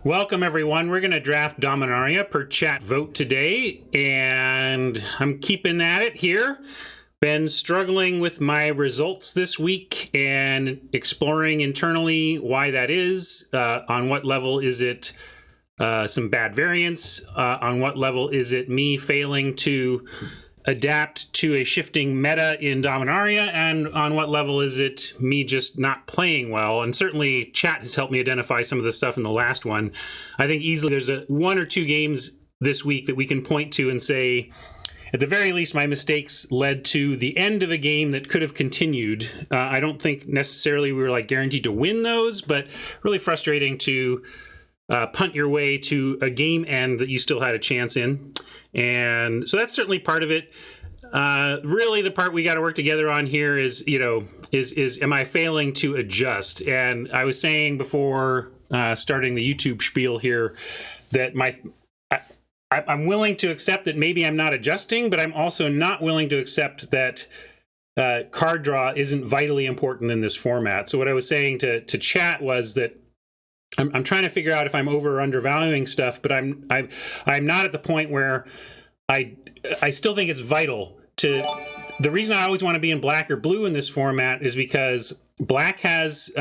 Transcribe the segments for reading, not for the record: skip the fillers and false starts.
Welcome, everyone. We're going to draft Dominaria per chat vote today, and I'm keeping at it here. Been struggling with my results this week and exploring internally why that is. On what level is it some bad variance? On what level is it me failing to adapt to a shifting meta in Dominaria, and on what level is it me just not playing well? And certainly chat has helped me identify some of the stuff in the last one. I think easily there's one or two games this week that we can point to and say, at the very least, my mistakes led to the end of a game that could have continued. I don't think necessarily we were guaranteed to win those, but really frustrating to punt your way to a game end that you still had a chance in. And so that's certainly part of it. Really, the part we got to work together on here is am I failing to adjust? And I was saying before starting the YouTube spiel here that I'm willing to accept that maybe I'm not adjusting, but I'm also not willing to accept that card draw isn't vitally important in this format. So what I was saying to chat was that I'm trying to figure out if I'm over or undervaluing stuff, but I'm not at the point where I still think it's vital to. The reason I always want to be in black or blue in this format is because black has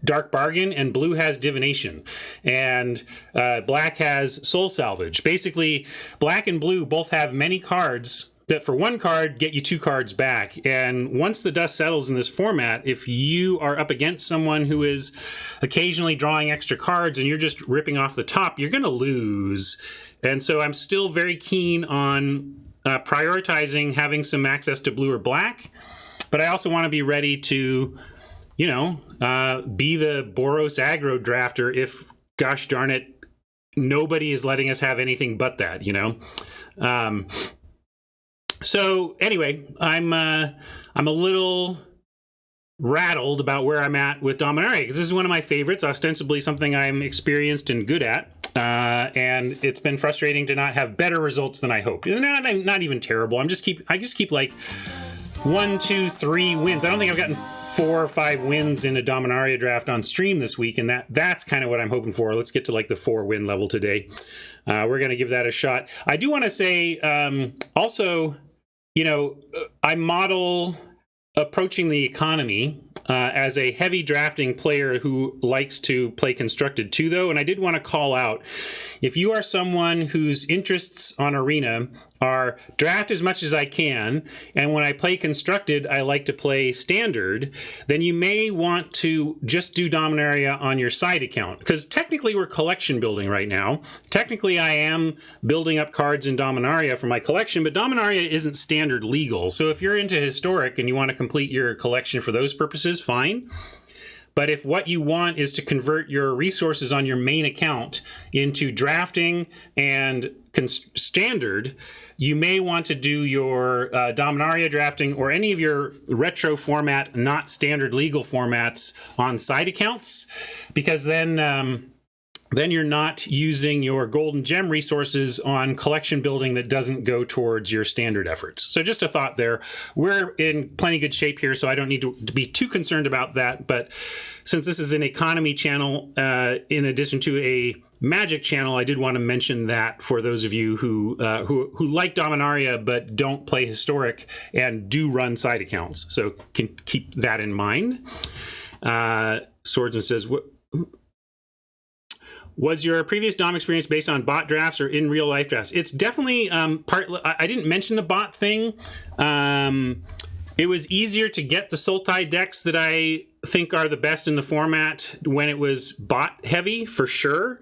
Dark Bargain and blue has Divination, and black has Soul Salvage. Basically, black and blue both have many cards that for one card get you two cards back. And once the dust settles in this format, if you are up against someone who is occasionally drawing extra cards and you're just ripping off the top, you're going to lose. And so I'm still very keen on prioritizing having some access to blue or black, but I also want to be ready to, be the Boros aggro drafter if, gosh darn it, nobody is letting us have anything but that, So anyway, I'm a little rattled about where I'm at with Dominaria, because this is one of my favorites, ostensibly something I'm experienced and good at, and it's been frustrating to not have better results than I hoped. Not even terrible. I just keep like 1, 2, 3 wins. I don't think I've gotten 4 or 5 wins in a Dominaria draft on stream this week, and that's kind of what I'm hoping for. Let's get to the 4 win level today. We're going to give that a shot. I do want to say also, I model approaching the economy as a heavy drafting player who likes to play constructed too, though. And I did want to call out, if you are someone whose interests on Arena are draft as much as I can, and when I play constructed, I like to play standard, then you may want to just do Dominaria on your side account. Because technically we're collection building right now. Technically I am building up cards in Dominaria for my collection, but Dominaria isn't standard legal. So if you're into historic and you want to complete your collection for those purposes, fine. But if what you want is to convert your resources on your main account into drafting and standard, you may want to do your Dominaria drafting or any of your retro format, not standard legal formats on side accounts, because then you're not using your golden gem resources on collection building that doesn't go towards your standard efforts. So just a thought there. We're in plenty good shape here, so I don't need to be too concerned about that. But since this is an economy channel, in addition to a Magic channel, I did want to mention that for those of you who like Dominaria but don't play historic and do run side accounts. So can keep that in mind. Swordsman says, was your previous Dom experience based on bot drafts or in real life drafts? It's definitely I didn't mention the bot thing. It was easier to get the Sultai decks that I think are the best in the format when it was bot heavy, for sure.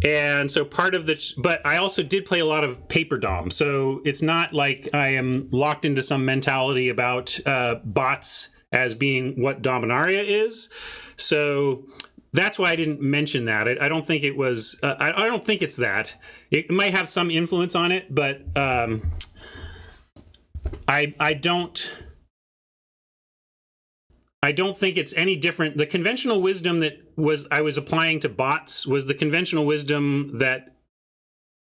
And so part of but I also did play a lot of paper Dom. So it's not like I am locked into some mentality about bots as being what Dominaria is. So that's why I didn't mention that. I don't think it was. I don't think it's that. It might have some influence on it, but I don't. I don't think it's any different. The conventional wisdom that I was applying to bots was the conventional wisdom that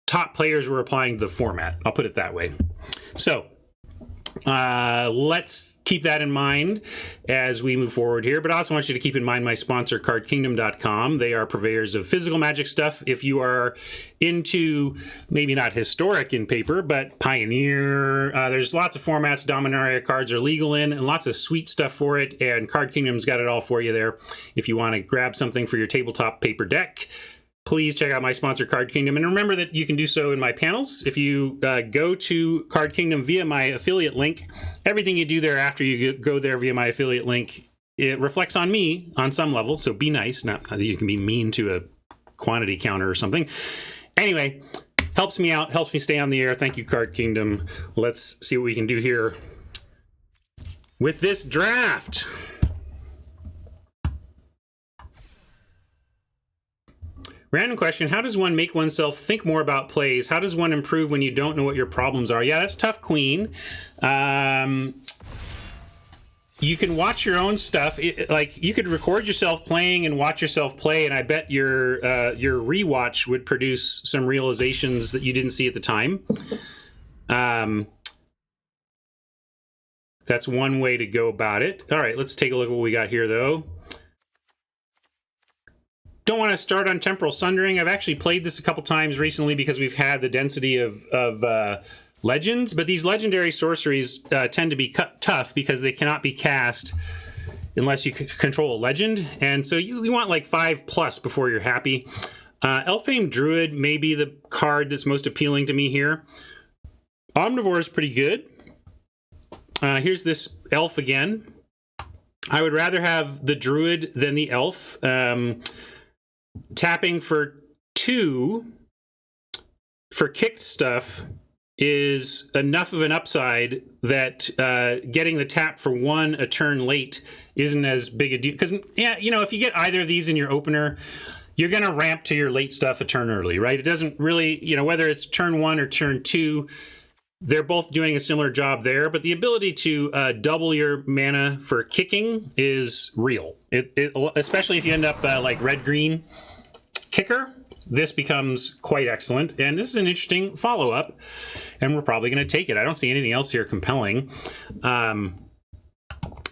top players were applying to the format. I'll put it that way. So let's keep that in mind as we move forward here. But I also want you to keep in mind my sponsor, cardkingdom.com. They are purveyors of physical Magic stuff. If you are into maybe not historic in paper, but Pioneer, there's lots of formats Dominaria cards are legal in, and lots of sweet stuff for it. And Card Kingdom's got it all for you there. If you want to grab something for your tabletop paper deck, please check out my sponsor, Card Kingdom. And remember that you can do so in my panels. If you go to Card Kingdom via my affiliate link, everything you do there after you go there via my affiliate link, it reflects on me on some level. So be nice. Not that you can be mean to a quantity counter or something. Anyway, helps me out, helps me stay on the air. Thank you, Card Kingdom. Let's see what we can do here with this draft. Random question, how does one make oneself think more about plays? How does one improve when you don't know what your problems are? Yeah, that's tough, Queen. You can watch your own stuff. Like, you could record yourself playing and watch yourself play, and I bet your rewatch would produce some realizations that you didn't see at the time. That's one way to go about it. All right, let's take a look at what we got here, though. Don't want to start on Temporal Sundering. I've actually played this a couple times recently because we've had the density of legends, but these legendary sorceries tend to be tough because they cannot be cast unless you control a legend, and so you want like 5+ before you're happy. Elfame Druid may be the card that's most appealing to me here. Omnivore is pretty good. Here's this elf again. I would rather have the Druid than the elf. Tapping for 2 for kicked stuff is enough of an upside that getting the tap for 1 a turn late isn't as big a deal. Because, yeah, you know, if you get either of these in your opener, you're going to ramp to your late stuff a turn early, right? It doesn't really, you know, whether it's turn 1 or turn 2, they're both doing a similar job there, but the ability to double your mana for kicking is real. Especially if you end up like red-green kicker, this becomes quite excellent. And this is an interesting follow-up, and we're probably going to take it. I don't see anything else here compelling.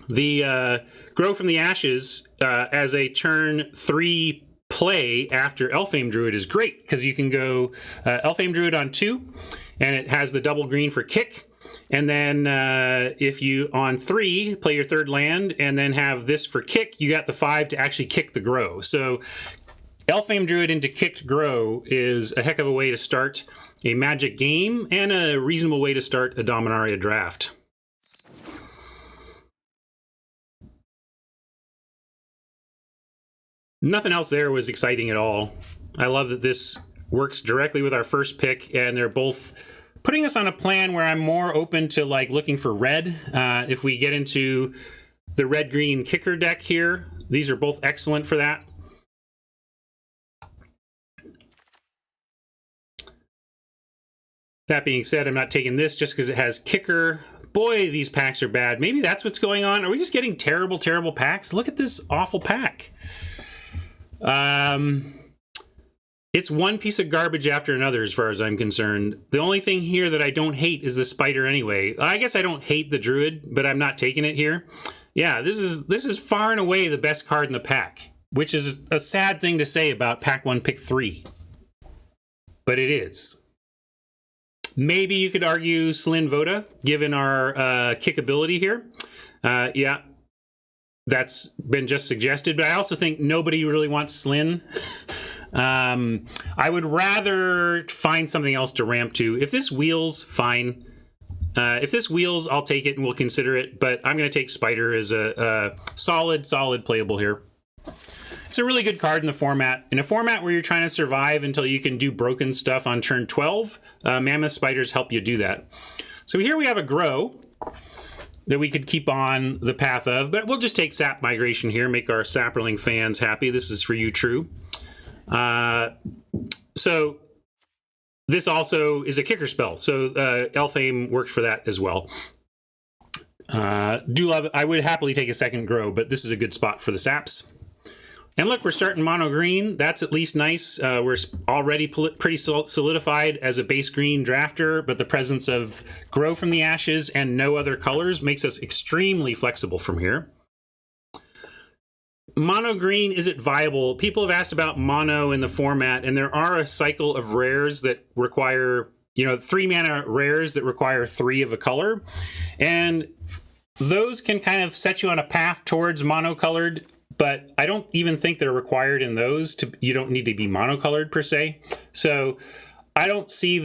The Grow from the Ashes as a turn 3 play after Elfame Druid is great, because you can go Elfame Druid on 2, and it has the double green for kick. And then if you, on 3, play your 3rd land and then have this for kick, you got the 5 to actually kick the Grow. So Elfame Druid into kicked Grow is a heck of a way to start a Magic game and a reasonable way to start a Dominaria draft. Nothing else there was exciting at all. I love that this works directly with our first pick, and they're both putting us on a plan where I'm more open to like looking for red. If we get into the red-green kicker deck here, these are both excellent for that. That being said, I'm not taking this just because it has kicker. Boy, these packs are bad. Maybe that's what's going on. Are we just getting terrible, terrible packs? Look at this awful pack. It's one piece of garbage after another as far as I'm concerned. The only thing here that I don't hate is the spider anyway. I guess I don't hate the Druid, but I'm not taking it here. Yeah, this is far and away the best card in the pack, which is a sad thing to say about pack 1, pick 3. But it is. Maybe you could argue Slyn Voda, given our kickability here. Yeah, that's been just suggested, but I also think nobody really wants Slyn. I would rather find something else to ramp to. If this wheels, fine. If this wheels, I'll take it and we'll consider it, but I'm going to take Spider as a solid playable here. It's a really good card in the format. In a format where you're trying to survive until you can do broken stuff on turn 12, Mammoth Spiders help you do that. So here we have a Grow that we could keep on the path of, but we'll just take Sap Migration here, make our Saproling fans happy. This is for you, True. So this also is a kicker spell, so Elfame works for that as well. Do love it. I would happily take a second Grow, but this is a good spot for the Saps. And look, we're starting mono green. That's at least nice. We're already pretty solidified as a base green drafter, but the presence of Grow from the Ashes and no other colors makes us extremely flexible from here. Mono green, is it viable? People have asked about mono in the format, and there are a cycle of rares that require, 3 mana rares that require 3 of a color. And those can kind of set you on a path towards monocolored, but I don't even think they're required in those. You don't need to be monocolored per se. So I don't see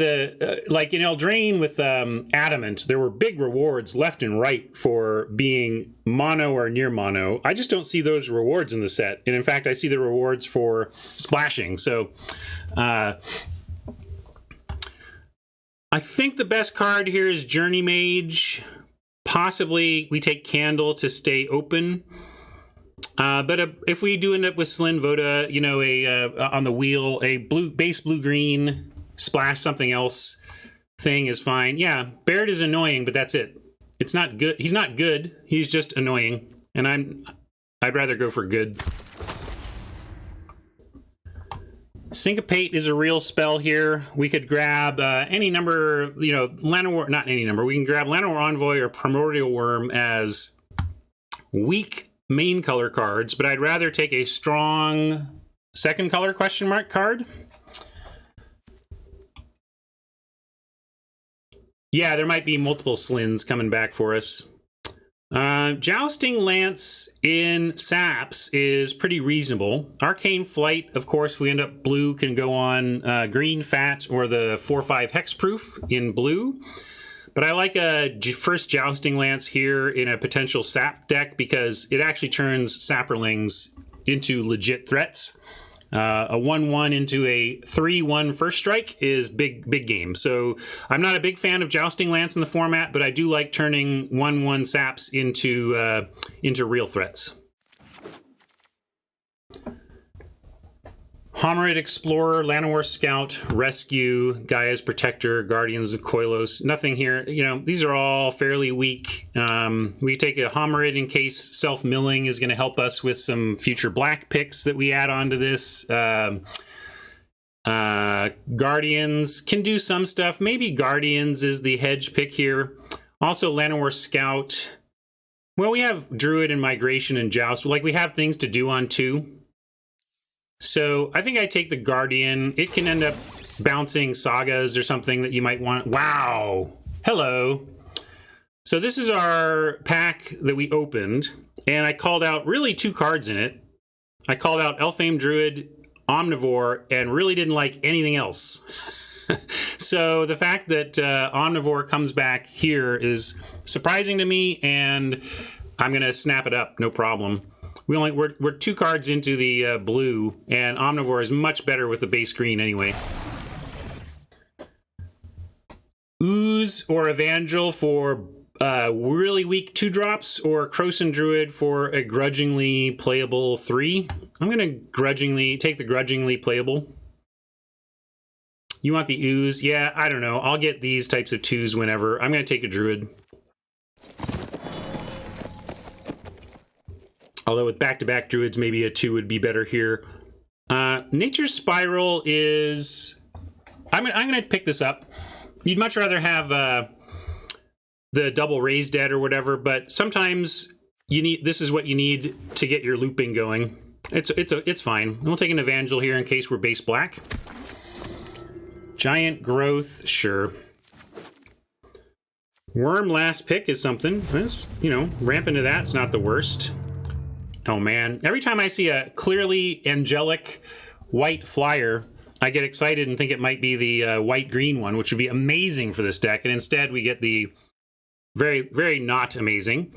like in Eldraine with Adamant, there were big rewards left and right for being mono or near mono. I just don't see those rewards in the set. And in fact, I see the rewards for splashing. So I think the best card here is Journey Mage. Possibly we take Candle to stay open. But if we do end up with Slyn Voda, on the wheel, a base blue-green splash something else thing is fine. Yeah, Baird is annoying, but that's it. It's not good. He's not good. He's just annoying. And I'd rather go for good. Syncopate is a real spell here. We could grab any number, Llanowar, not any number. We can grab Llanowar Envoy or Primordial Worm as weak main color cards, but I'd rather take a strong second color question mark card. Yeah, there might be multiple Slyns coming back for us. Jousting Lance in Saps is pretty reasonable. Arcane Flight, of course, if we end up blue, can go on green Fat or the 4/5 Hexproof in blue. But I like a first Jousting Lance here in a potential Sap deck because it actually turns Sapperlings into legit threats. A 1/1 into a 3/1 first strike is big game. So I'm not a big fan of Jousting Lance in the format, but I do like turning 1/1 saps into real threats. Homerid Explorer, Llanowar Scout, Rescue, Gaia's Protector, Guardians of Koilos. Nothing here. These are all fairly weak. We take a Homerid in case self-milling is going to help us with some future black picks that we add onto this. Guardians can do some stuff. Maybe Guardians is the hedge pick here. Also, Llanowar Scout. Well, we have Druid and Migration and Joust. We have things to do on 2. So I think I take the Guardian. It can end up bouncing Sagas or something that you might want. Wow. Hello. So this is our pack that we opened, and I called out really 2 cards in it. I called out Elfame Druid, Omnivore, and really didn't like anything else. So the fact that Omnivore comes back here is surprising to me, and I'm going to snap it up, no problem. We're 2 cards into the blue, and Omnivore is much better with the base green anyway. Ooze or Evangel for really weak 2-drops, or Krosan Druid for a grudgingly playable 3. I'm going to take the grudgingly playable. You want the Ooze? Yeah, I don't know. I'll get these types of 2s whenever. I'm going to take a Druid. Although with back-to-back Druids, maybe a 2 would be better here. Nature's Spiral is... I'm going to pick this up. You'd much rather have the double Raise Dead or whatever, but sometimes this is what you need to get your looping going. It's fine. We'll take an Evangel here in case we're base black. Giant Growth, sure. Worm last pick is something. That's, ramp into that's not the worst. Oh man, every time I see a clearly angelic white flyer, I get excited and think it might be the white-green one, which would be amazing for this deck, and instead we get the very, very not amazing.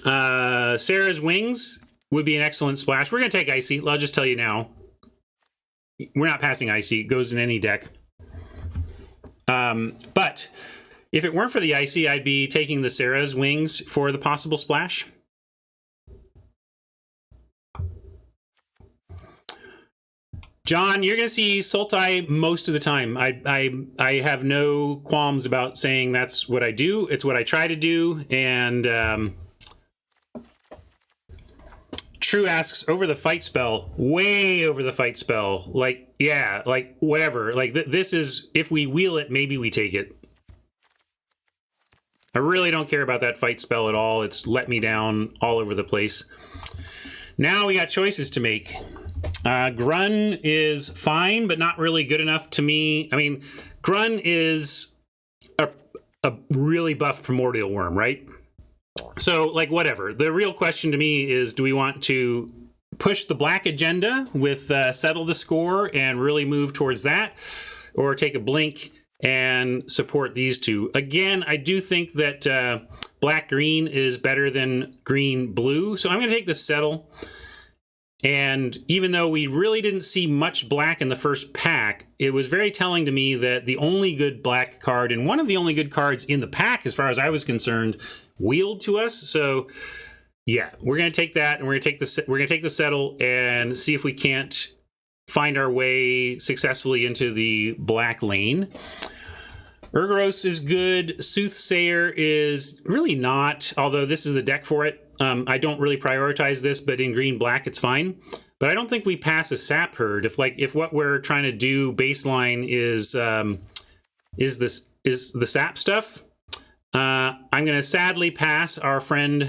Sarah's Wings would be an excellent splash. We're going to take Icy. I'll just tell you now. We're not passing Icy. It goes in any deck. But if it weren't for the Icy, I'd be taking the Sarah's Wings for the possible splash. John, you're going to see Sultai most of the time. I have no qualms about saying that's what I do. It's what I try to do. And True asks, over the fight spell, way over the fight spell. Like, yeah, like, whatever. Like, this is, if we wheel it, maybe we take it. I really don't care about that fight spell at all. It's let me down all over the place. Now we got choices to make. Grun is fine, but not really good enough to me. I mean, Grun is a really buff primordial worm, right? So, like, whatever. The real question to me is, do we want to push the black agenda with settle the score and really move towards that, or take a blink and support these two? Again, I do think that black-green is better than green-blue, so I'm going to take the settle. And even though we really didn't see much black in the first pack, it was very telling to me that the only good black card, and one of the only good cards in the pack, as far as I was concerned, wheeled to us. So yeah, we're going to take that, and we're going to take the settle and see if we can't find our way successfully into the black lane. Urgaros is good. Soothsayer is really not, although this is the deck for it. I don't really prioritize this, but in green-black, it's fine. But I don't think we pass a sap herd. If what we're trying to do baseline is the sap stuff, I'm going to sadly pass our friend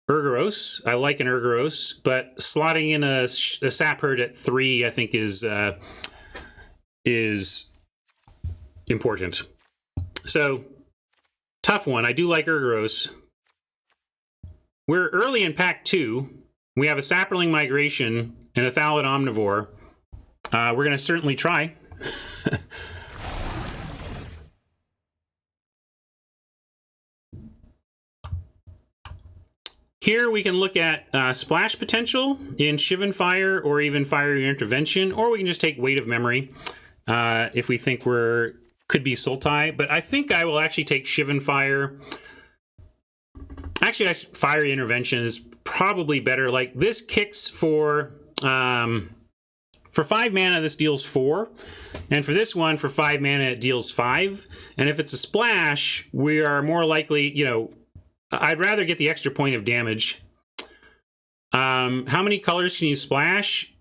Urgaros. I like an Urgaros, but slotting in a sap herd at 3, I think, is important. So, tough one. I do like Urgaros. We're early in pack 2. We have a Sapperling Migration and a Thallid Omnivore. We're going to certainly try. Here we can look at splash potential in Shivan Fire or even Fiery Intervention, or we can just take Weight of Memory if we think could be Sultai. But I think I will actually take Shivan Fire. Actually, Fiery Intervention is probably better. Like, this kicks for 5 mana, this deals 4. And for this one, for 5 mana, it deals 5. And if it's a splash, we are more likely, I'd rather get the extra point of damage. How many colors can you splash?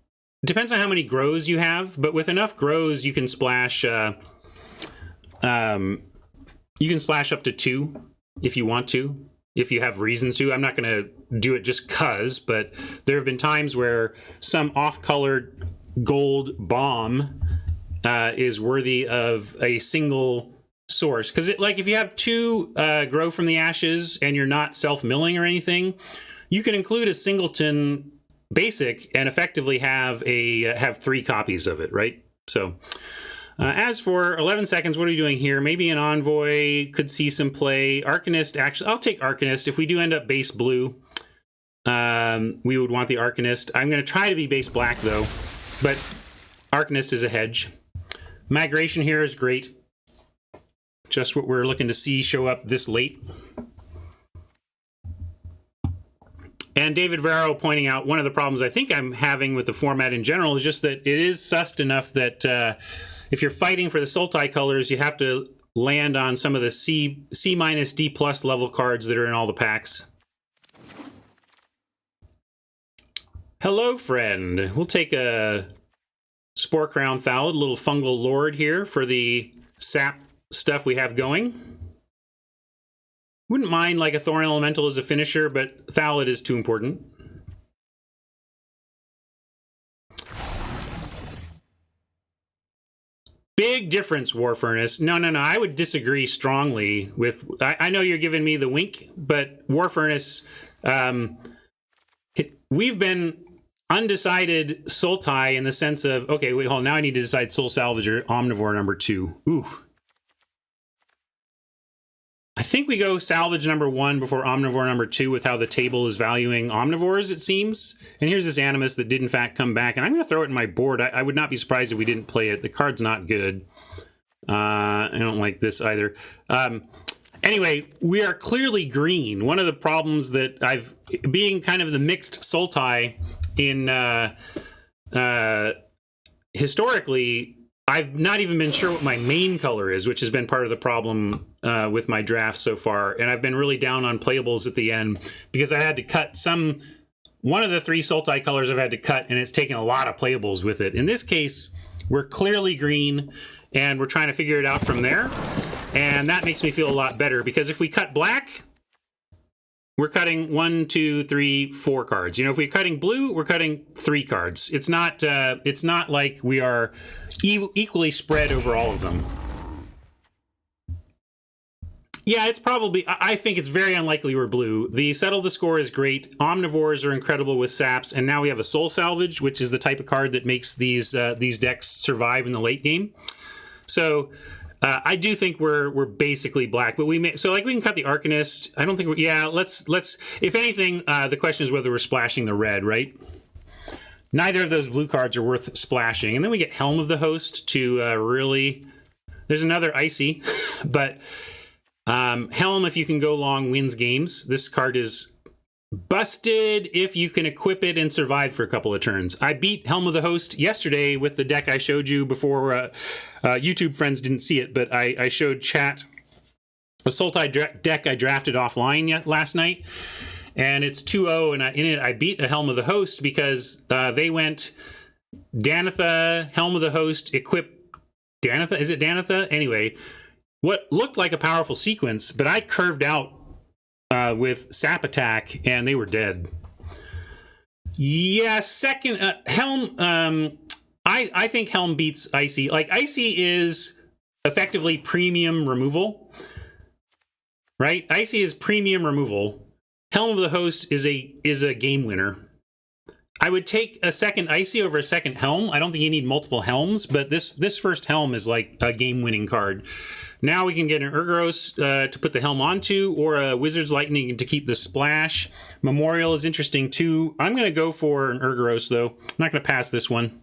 Depends on how many grows you have, but with enough grows, you can splash up to 2 if you want to. If you have reasons to. I'm not going to do it just cuz, but there have been times where some off-colored gold bomb is worthy of a single source. Because if you have 2 grow from the ashes and you're not self-milling or anything, you can include a singleton basic and effectively have 3 copies of it, right? So as for 11 seconds, what are we doing here? Maybe an Envoy could see some play. Arcanist, actually, I'll take Arcanist. If we do end up base blue, we would want the Arcanist. I'm going to try to be base black, though, but Arcanist is a hedge. Migration here is great. Just what we're looking to see show up this late. And David Varro pointing out one of the problems I think I'm having with the format in general is just that it is sussed enough that if you're fighting for the Sultai colors, you have to land on some of the C- D+ level cards that are in all the packs. Hello, friend. We'll take a Spore Crown Thallid, a little fungal lord here for the sap stuff we have going. Wouldn't mind like a Thorn Elemental as a finisher, but Thallid is too important. Big difference, War Furnace. No. I would disagree strongly with... I know you're giving me the wink, but War Furnace... we've been undecided Sultai in the sense of... Okay, wait, hold on. Now I need to decide Soul Salvage or Omnivore number 2. Ooh. I think we go Salvage number 1 before Omnivore number 2 with how the table is valuing Omnivores, it seems. And here's this Animus that did, in fact, come back. And I'm going to throw it in my board. I would not be surprised if we didn't play it. The card's not good. I don't like this either. Anyway, we are clearly green. One of the problems that being kind of the mixed Sultai in historically... I've not even been sure what my main color is, which has been part of the problem with my draft so far. And I've been really down on playables at the end because I had to cut some one of the 3 Sultai colors I've had to cut, and it's taken a lot of playables with it. In this case, we're clearly green, and we're trying to figure it out from there. And that makes me feel a lot better, because if we cut black, we're cutting 1, 2, 3, 4 cards. You know, if we're cutting blue, we're cutting 3 cards. It's not like we are equally spread over all of them. Yeah, it's probably, I think it's very unlikely we're blue. The Settle the Score is great. Omnivores are incredible with saps, and now we have a Soul Salvage, which is the type of card that makes these decks survive in the late game. So I do think we're basically black, but we can cut the Arcanist. I don't think we're, yeah, let's if anything, the question is whether we're splashing the red, right? Neither of those blue cards are worth splashing. And then we get Helm of the Host to really, there's another Icy, but Helm, if you can go long, wins games. This card is busted if you can equip it and survive for a couple of turns. I beat Helm of the Host yesterday with the deck I showed you before. YouTube friends didn't see it, but I showed chat a Sultai deck I drafted offline last night, and it's 2-0, and in it I beat a Helm of the Host because they went Danitha, Helm of the Host, equip Danitha. Is it Danitha? Anyway, what looked like a powerful sequence, but I curved out with Sap Attack, and they were dead. Yeah, second, Helm, I think Helm beats Icy. Like, Icy is effectively premium removal, right? Icy is premium removal. Helm of the Host is a game winner. I would take a second Icy over a second Helm. I don't think you need multiple Helms, but this first Helm is like a game-winning card. Now we can get an Urgoros to put the Helm onto, or a Wizard's Lightning to keep the splash. Memorial is interesting too. I'm going to go for an Urgoros though. I'm not going to pass this one.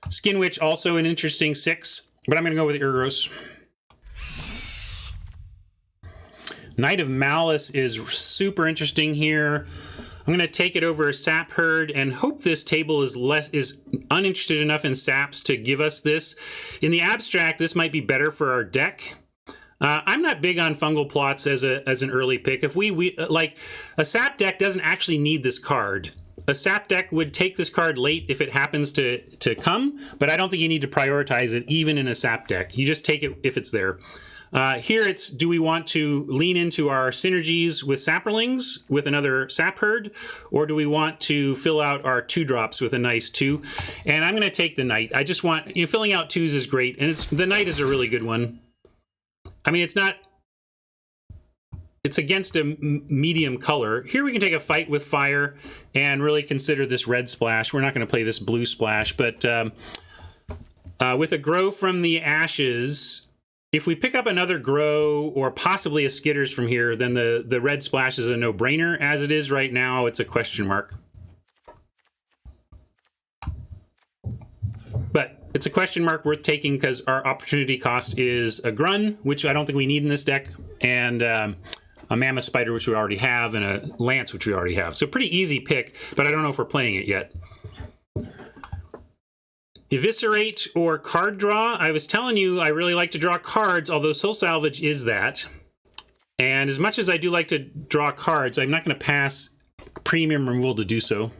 Skin Witch, also an interesting 6, but I'm going to go with the Urgoros. Knight of Malice is super interesting here. I'm going to take it over a Sap Herd and hope this table is uninterested enough in saps to give us this. In the abstract, this might be better for our deck. I'm not big on Fungal Plots as an early pick. If we like, a sap deck doesn't actually need this card. A sap deck would take this card late if it happens to come, but I don't think you need to prioritize it even in a sap deck. You just take it if it's there. Here it's, do we want to lean into our synergies with Saprolings with another Sap Herd, or do we want to fill out our 2-drops with a nice 2? And I'm going to take the Knight. I just want, filling out 2s is great, and the Knight is a really good one. I mean, it's against a medium color. Here we can take a fight with fire and really consider this red splash. We're not going to play this blue splash, but with a Grow from the Ashes, if we pick up another Grow or possibly a Skitters from here, then the red splash is a no-brainer. As it is right now, it's a question mark. But it's a question mark worth taking because our opportunity cost is a Grun, which I don't think we need in this deck, and a Mammoth Spider, which we already have, and a Lance, which we already have. So pretty easy pick, but I don't know if we're playing it yet. Eviscerate or card draw. I was telling you I really like to draw cards, although Soul Salvage is that. And as much as I do like to draw cards, I'm not going to pass premium removal to do so.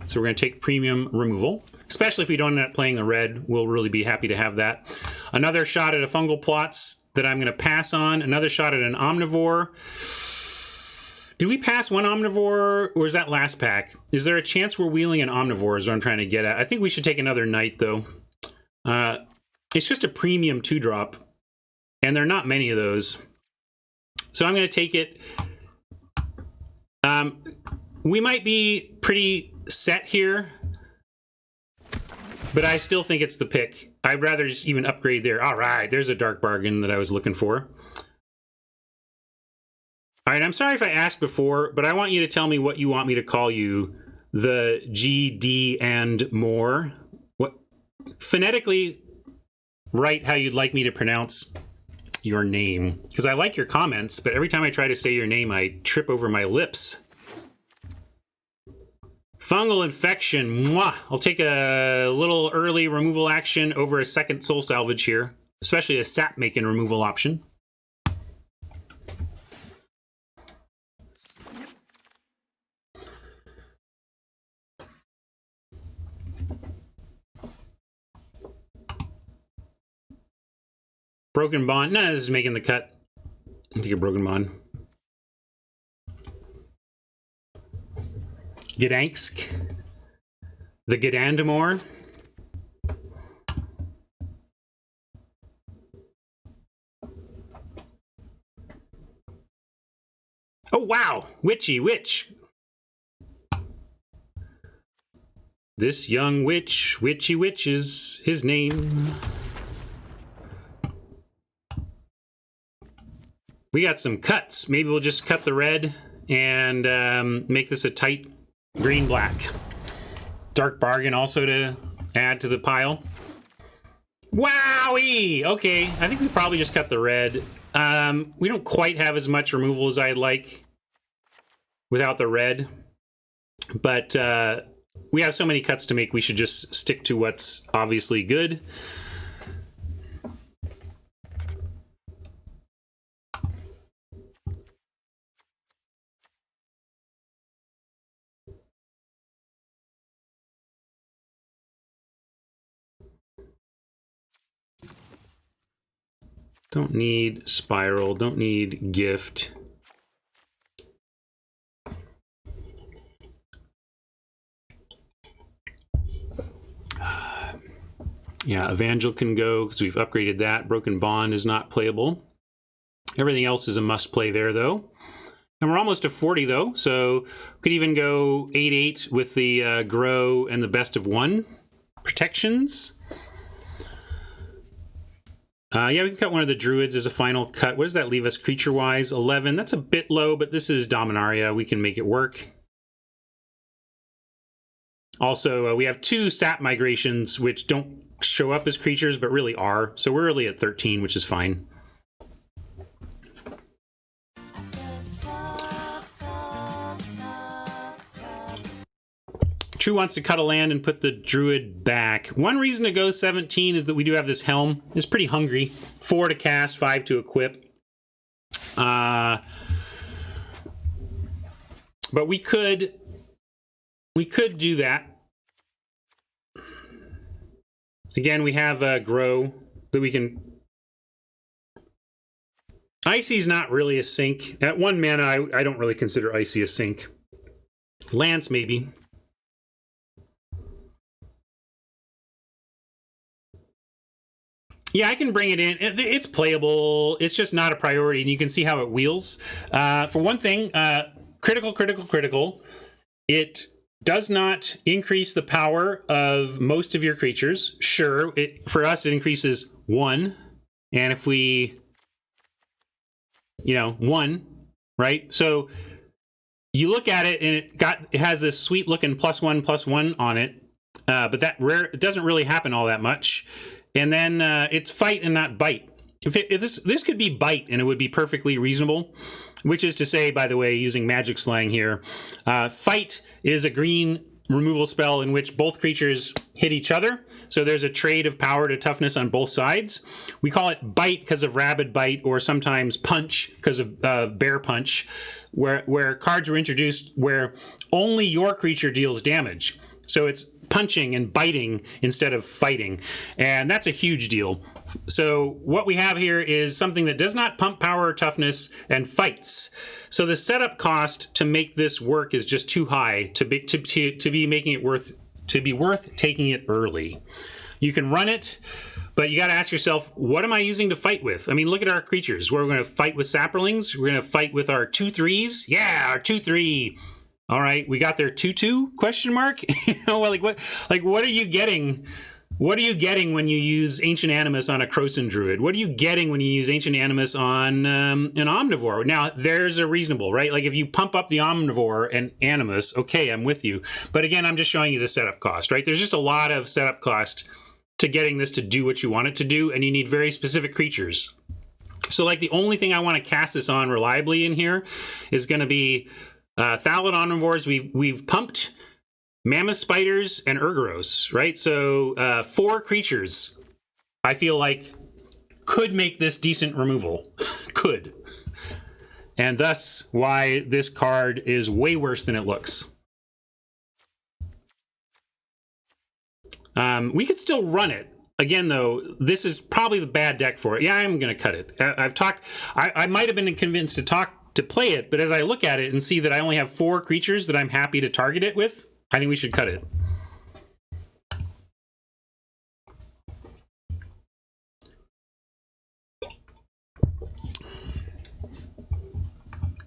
So we're going to take premium removal, especially if we don't end up playing the red. We'll really be happy to have that. Another shot at a Fungal Plots that I'm going to pass on. Another shot at an Omnivore. Did we pass one Omnivore, or is that last pack? Is there a chance we're wheeling an Omnivore is what I'm trying to get at? I think we should take another Knight, though. It's just a premium 2-drop, and there are not many of those. So I'm going to take it. We might be pretty set here, but I still think it's the pick. I'd rather just even upgrade there. All right, there's a dark bargain that I was looking for. All right, I'm sorry if I asked before, but I want you to tell me what you want me to call you. The GD and more. What phonetically write how you'd like me to pronounce your name, because I like your comments, but every time I try to say your name, I trip over my lips. Fungal Infection. Mwah! I'll take a little early removal action over a second Soul Salvage here, especially a sap making removal option. Broken Bond. No, this is making the cut. I'll take a Broken Bond. Gdansk. The Gdandomor. Oh, wow. Witchy Witch. This young witch, Witchy Witch is his name. We got some cuts. Maybe we'll just cut the red and make this a tight green-black. Dark Bargain also to add to the pile. Wowie! Okay, I think we probably just cut the red. We don't quite have as much removal as I'd like without the red. But we have so many cuts to make, we should just stick to what's obviously good. Don't need Spiral, don't need Gift. Yeah, Evangel can go because we've upgraded that. Broken Bond is not playable. Everything else is a must play there, though. And we're almost to 40, though, so could even go 8-8 with the Grow and the Best of One protections. Yeah, we can cut one of the Druids as a final cut. What does that leave us creature-wise? 11. That's a bit low, but this is Dominaria. We can make it work. Also, we have 2 sap migrations, which don't show up as creatures, but really are. So we're really at 13, which is fine. True wants to cut a land and put the Druid back. One reason to go 17 is that we do have this Helm. It's pretty hungry. 4 to cast, 5 to equip. But we could do that. Again, we have Grow that we can... Icy's not really a sink. At 1 mana, I don't really consider Icy a sink. Lance, maybe. Yeah, I can bring it in. It's playable. It's just not a priority, and you can see how it wheels. For one thing, critical. It does not increase the power of most of your creatures. Sure, for us, it increases 1. And if we, 1, right? So you look at it, and it has this sweet-looking +1/+1 on it. But it doesn't really happen all that much. And then it's fight and not bite. If this could be bite, and it would be perfectly reasonable, which is to say, by the way, using magic slang here, fight is a green removal spell in which both creatures hit each other. So there's a trade of power to toughness on both sides. We call it bite because of rabid bite, or sometimes punch because of bear punch, where cards were introduced where only your creature deals damage. So it's punching and biting instead of fighting, and that's a huge deal. So what we have here is something that does not pump power or toughness and fights. So the setup cost to make this work is just too high to be making it worth taking it early. You can run it, but you got to ask yourself, what am I using to fight with? I mean, look at our creatures. We're going to fight with Saprolings. We're going to fight with our 2/3s. Yeah, our 2/3. All right, we got their 2/2 question mark. What are you getting? What are you getting when you use Ancient Animus on a Krosan Druid? What are you getting when you use Ancient Animus on an Omnivore? Now, there's a reasonable, right? Like if you pump up the Omnivore and Animus, okay, I'm with you. But again, I'm just showing you the setup cost, right? There's just a lot of setup cost to getting this to do what you want it to do, and you need very specific creatures. So like the only thing I want to cast this on reliably in here is going to be Thallid Omnivores. We've pumped Mammoth Spiders and Urgoros, right? So 4 creatures I feel like could make this decent removal. Could. And thus why this card is way worse than it looks. We could still run it. Again, though, this is probably the bad deck for it. Yeah, I'm going to cut it. I might have been convinced to play it, but as I look at it and see that I only have 4 creatures that I'm happy to target it with, I think we should cut it.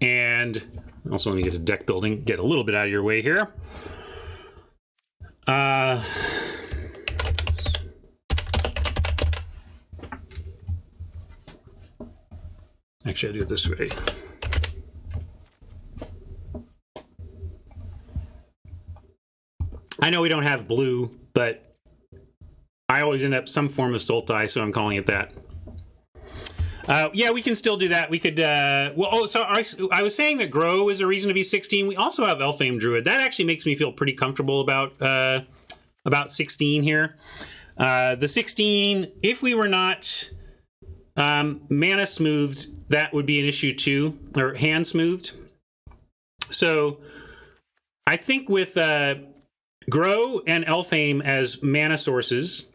And also let me get to deck building, get a little bit out of your way here. Actually, I'll do it this way. I know we don't have blue, but I always end up some form of Sultai, so I'm calling it that. Yeah, we can still do that. We could, so I was saying that Grow is a reason to be 16. We also have Elfame Druid. That actually makes me feel pretty comfortable about 16 here. The 16, if we were not mana smoothed, that would be an issue too, or hand smoothed. So I think with Grow and Elfame as mana sources,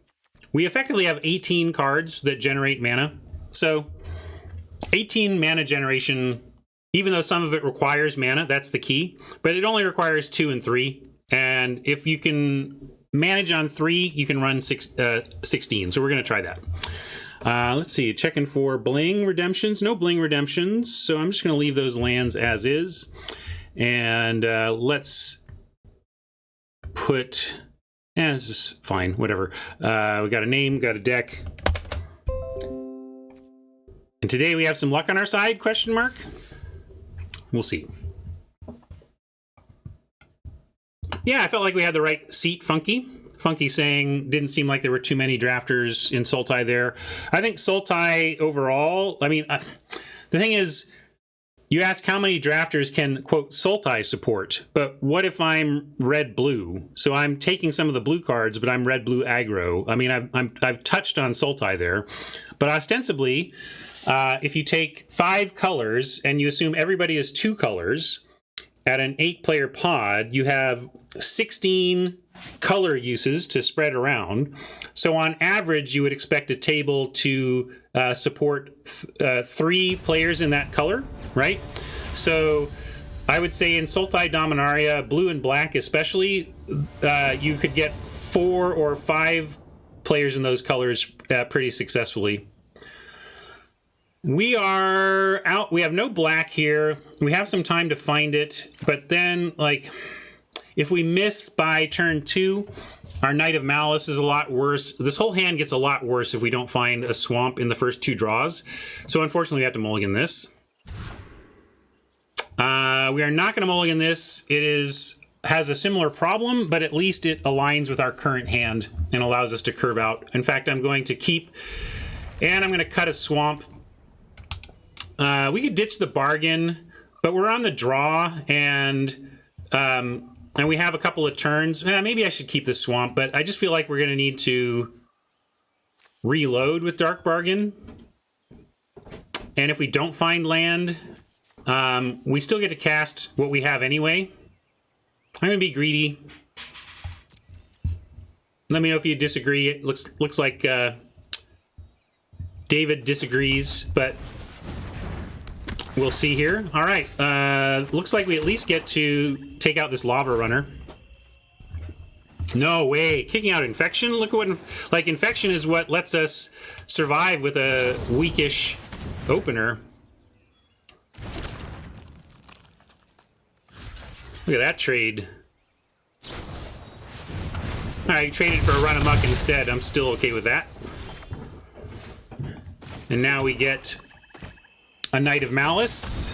we effectively have 18 cards that generate mana. So 18 mana generation, even though some of it requires mana, that's the key, but it only requires 2 and 3. And if you can manage on 3, you can run 16. So we're going to try that. Let's see, checking for bling redemptions. No bling redemptions, so I'm just going to leave those lands as is. And let's put, this is fine, whatever. We got a name, got a deck. And today we have some luck on our side, question mark? We'll see. Yeah, I felt like we had the right seat, Funky. Funky saying didn't seem like there were too many drafters in Sultai there. I think Sultai overall, I mean, the thing is, you ask how many drafters can, quote, Sultai support, but what if I'm red-blue? So I'm taking some of the blue cards, but I'm red-blue aggro. I mean, I've touched on Sultai there, but ostensibly, if you take 5 colors and you assume everybody is 2 colors at an 8-player pod, you have 16 color uses to spread around. So on average, you would expect a table to support 3 players in that color, right? So I would say in Sultai Dominaria, blue and black especially, you could get 4 or 5 players in those colors pretty successfully. We are out. We have no black here. We have some time to find it, but then, like, if we miss by turn 2, our Knight of Malice is a lot worse. This whole hand gets a lot worse if we don't find a swamp in the first 2 draws. So unfortunately, we have to mulligan this. We are not going to mulligan this. It has a similar problem, but at least it aligns with our current hand and allows us to curve out. In fact, I'm going to keep, and I'm going to cut a swamp. We could ditch the bargain, but we're on the draw, and we have a couple of turns. Maybe I should keep this swamp, but I just feel like we're going to need to reload with Dark Bargain. And if we don't find land, we still get to cast what we have anyway. I'm going to be greedy. Let me know if you disagree. It looks like David disagrees, but we'll see here. All right. Looks like we at least get to take out this Lava Runner. No way. Kicking out Infection? Look at what... Like, Infection is what lets us survive with a weakish opener. Look at that trade. All right, traded for a run amok instead. I'm still okay with that. And now we get a Knight of Malice.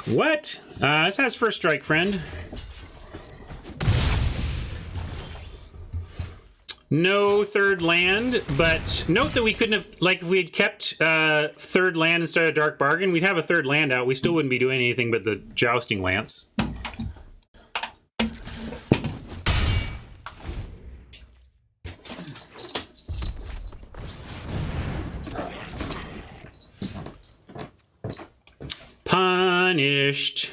What? This has first strike, friend. No third land, but note that we couldn't have, like, if we had kept third land instead of Dark Bargain, we'd have a third land out. We still wouldn't be doing anything but the Jousting Lance. Punished.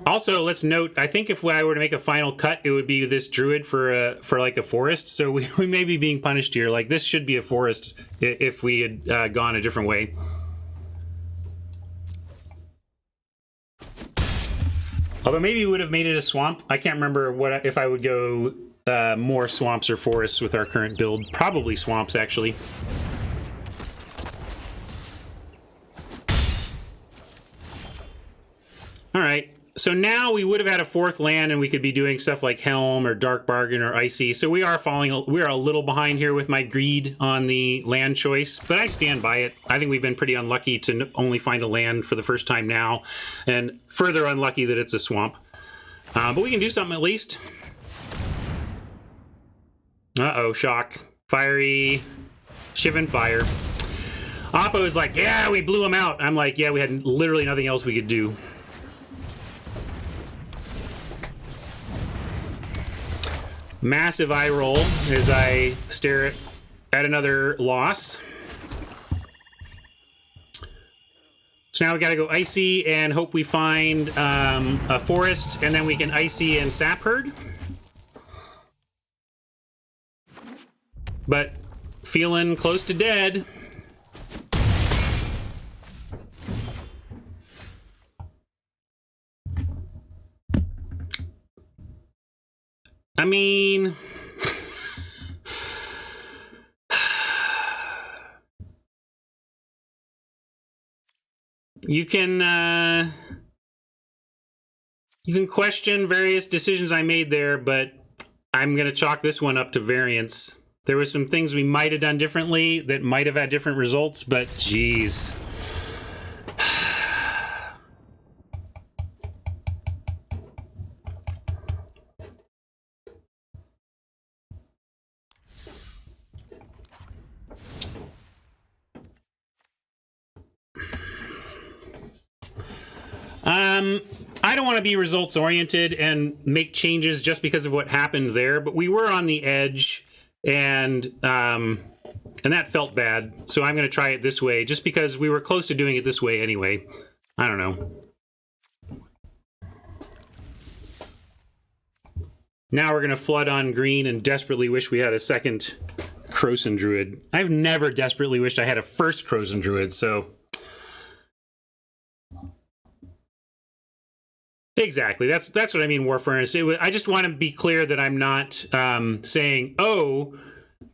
Also, let's note, I think if I were to make a final cut, it would be this druid for like a forest. So we may be being punished here. Like, this should be a forest if we had gone a different way. Although maybe we would have made it a swamp. I can't remember if I would go more swamps or forests with our current build. Probably swamps, actually. All right. So now we would have had a fourth land and we could be doing stuff like Helm or Dark Bargain or Icy. So we are a little behind here with my greed on the land choice, but I stand by it. I think we've been pretty unlucky to only find a land for the first time now, and further unlucky that it's a swamp. But we can do something at least. Uh-oh, shock. Fiery Shivan Fire. Oppo is like, yeah, we blew him out. I'm like, yeah, we had literally nothing else we could do. Massive eye roll as I stare at another loss. So now we got to go Icy and hope we find a forest, and then we can Icy and Sap Herd. But feeling close to dead. I mean, you can question various decisions I made there, but I'm going to chalk this one up to variance. There were some things we might have done differently that might have had different results, but geez. I don't want to be results oriented and make changes just because of what happened there, but we were on the edge, and that felt bad. So I'm going to try it this way just because we were close to doing it this way anyway. I don't know. Now we're going to flood on green and desperately wish we had a second Krosan Druid. I've never desperately wished I had a first Krosan Druid, so... Exactly. That's what I mean, War Furnace. I just want to be clear that I'm not saying, oh,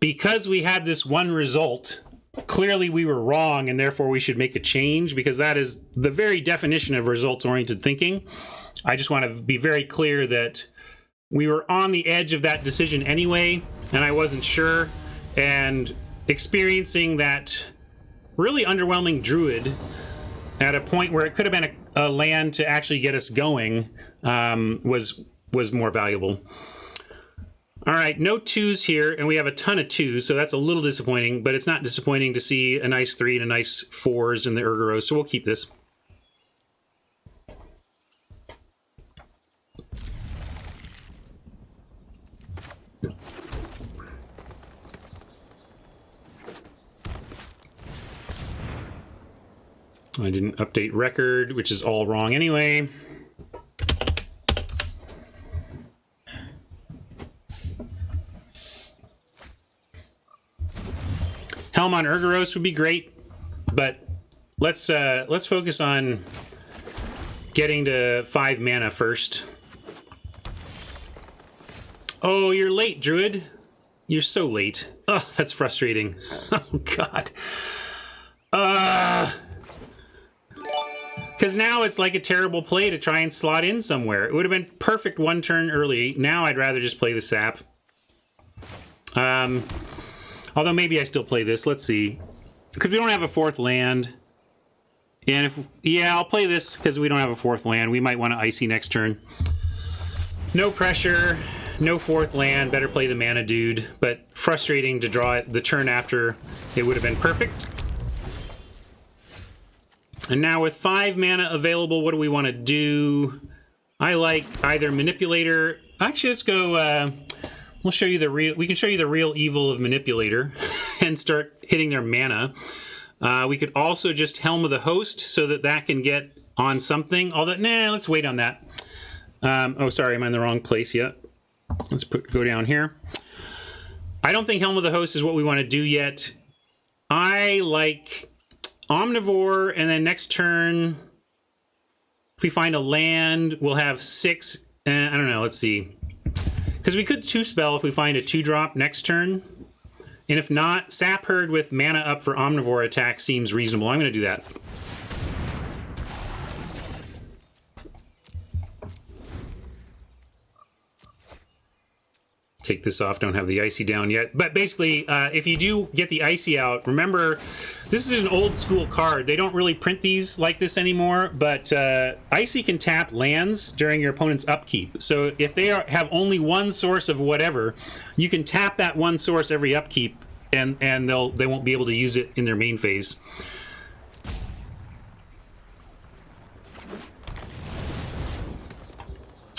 because we had this one result, clearly we were wrong and therefore we should make a change, because that is the very definition of results-oriented thinking. I just want to be very clear that we were on the edge of that decision anyway, and I wasn't sure, and experiencing that really underwhelming Druid at a point where it could have been a land to actually get us going was more valuable. All right, no 2s here, and we have a ton of 2s, so that's a little disappointing, but it's not disappointing to see a nice 3 and a nice 4s in the Urgaros, so we'll keep this. I didn't update record, which is all wrong anyway. Helm on Urgaros would be great, but let's focus on getting to 5 mana first. Oh, you're late, Druid. You're so late. Oh, that's frustrating. Oh, God. Because now it's like a terrible play to try and slot in somewhere. It would have been perfect one turn early. Now I'd rather just play the sap. Although maybe I still play this. Let's see. Because we don't have a 4th land. And yeah, I'll play this because we don't have a 4th land. We might want to Icy next turn. No pressure. No 4th land. Better play the mana dude. But frustrating to draw it the turn after it would have been perfect. And now with 5 mana available, what do we want to do? I like either Manipulator. Actually, let's go. We'll show you the real. We can show you the real evil of Manipulator, and start hitting their mana. We could also just Helm of the Host so that can get on something. Although, nah, let's wait on that. Oh, sorry, I'm in the wrong place yet. Let's go down here. I don't think Helm of the Host is what we want to do yet. I like Omnivore, and then next turn, if we find a land, we'll have 6. I don't know, let's see. Because we could 2-spell if we find a 2-drop next turn. And if not, Sap Herd with mana up for Omnivore attack seems reasonable. I'm going to do that. Take this off, don't have the Icy down yet. But basically, if you do get the Icy out, remember, this is an old school card. They don't really print these like this anymore, but Icy can tap lands during your opponent's upkeep. So if they have only one source of whatever, you can tap that one source every upkeep, and they won't be able to use it in their main phase.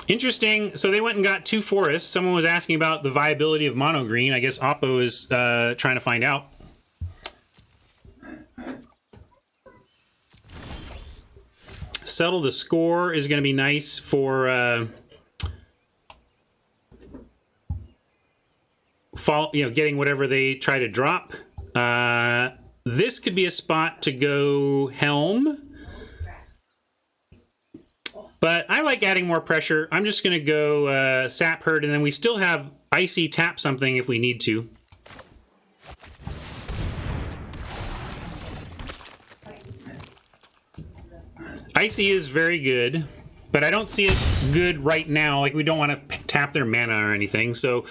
Interesting. So they went and got 2 forests. Someone was asking about the viability of mono green. I guess Oppo is trying to find out. Settle the score is going to be nice for getting whatever they try to drop. This could be a spot to go Helm. But I like adding more pressure. I'm just going to go Sap Herd, and then we still have Icy tap something if we need to. Icy is very good, but I don't see it good right now. Like, we don't want to tap their mana or anything. So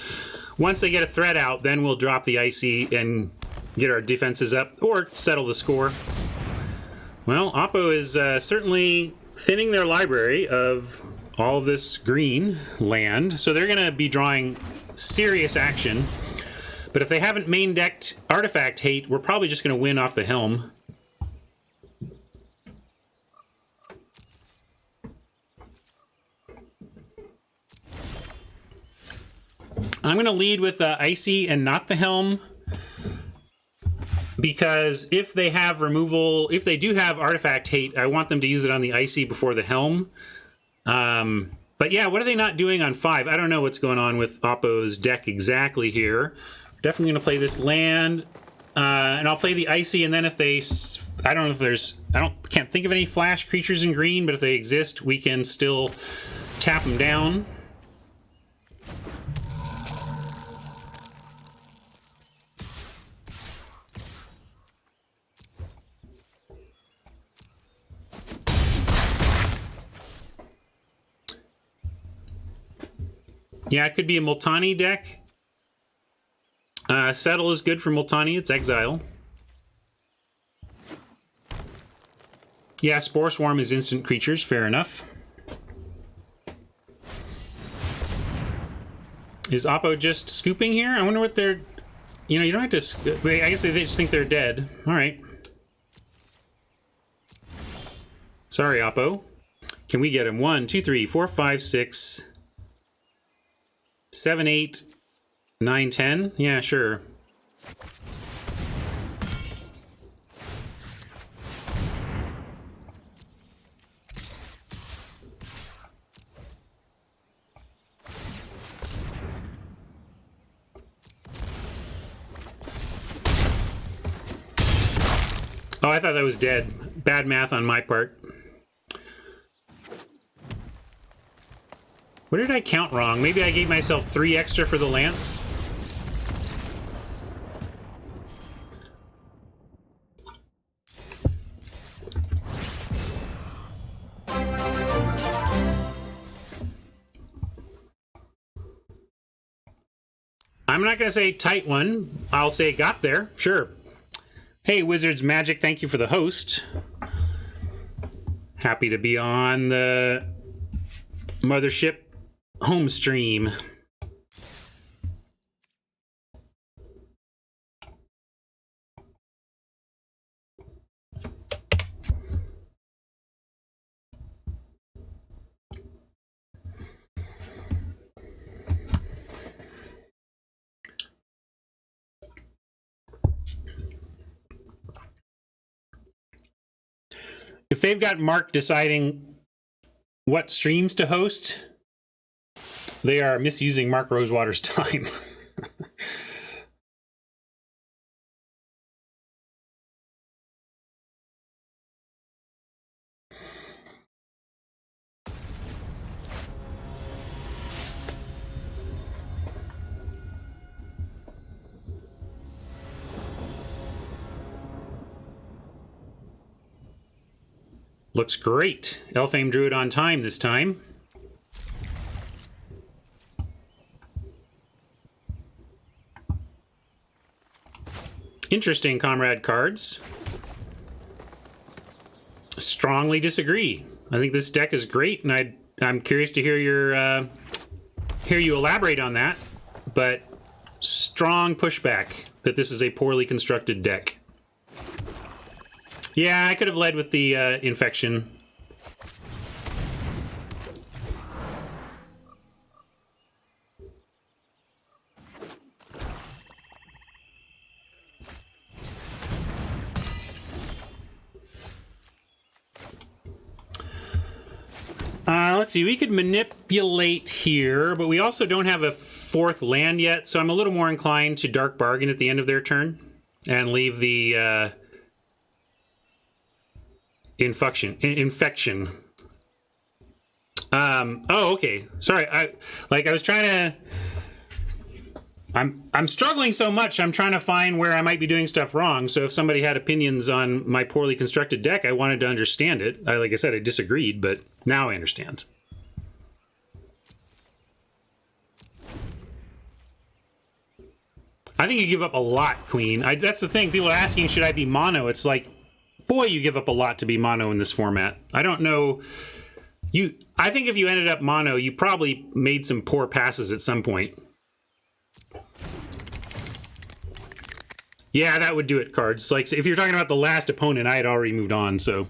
once they get a threat out, then we'll drop the Icy and get our defenses up, or settle the score. Well, Oppo is certainly thinning their library of all of this green land, so they're going to be drawing serious action. But if they haven't main decked Artifact Hate, we're probably just going to win off the Helm. I'm going to lead with Icy and not the Helm, because if they have removal, if they do have Artifact Hate, I want them to use it on the Icy before the Helm. But yeah, what are they not doing on 5? I don't know what's going on with Oppo's deck exactly here. Definitely going to play this land, and I'll play the Icy, and then if they, I don't know if there's, can't think of any flash creatures in green, but if they exist, we can still tap them down. Yeah, it could be a Multani deck. Settle is good for Multani. It's exile. Yeah, Spore Swarm is instant creatures. Fair enough. Is Oppo just scooping here? I wonder what they're... You know, you don't have to... Wait, I guess they just think they're dead. All right. Sorry, Oppo. Can we get him? 1, 2, 3, 4, 5, 6... 7, 8, 9, 10? Yeah, sure. Oh, I thought that was dead. Bad math on my part. What did I count wrong? Maybe I gave myself 3 extra for the lance? I'm not going to say tight one. I'll say got there. Sure. Hey, Wizards Magic, thank you for the host. Happy to be on the Mothership home stream. If they've got Mark deciding what streams to host, They are misusing Mark Rosewater's time. Looks great. Elfame drew it on time this time. Interesting Comrade cards. Strongly disagree. I think this deck is great, and I'm curious to hear you elaborate on that. But strong pushback that this is a poorly constructed deck. Yeah, I could have led with the infection. Let's see, we could manipulate here, but we also don't have a fourth land yet, so I'm a little more inclined to Dark Bargain at the end of their turn and leave the infection. Oh, okay. Sorry, I was trying to... I'm struggling so much, I'm trying to find where I might be doing stuff wrong, so if somebody had opinions on my poorly constructed deck, I wanted to understand it. Like I said, I disagreed, but now I understand. I think you give up a lot, Queen. That's the thing. People are asking, should I be mono? It's like, boy, you give up a lot to be mono in this format. I don't know. I think if you ended up mono, you probably made some poor passes at some point. Yeah, that would do it, cards. Like, if you're talking about the last opponent, I had already moved on, so...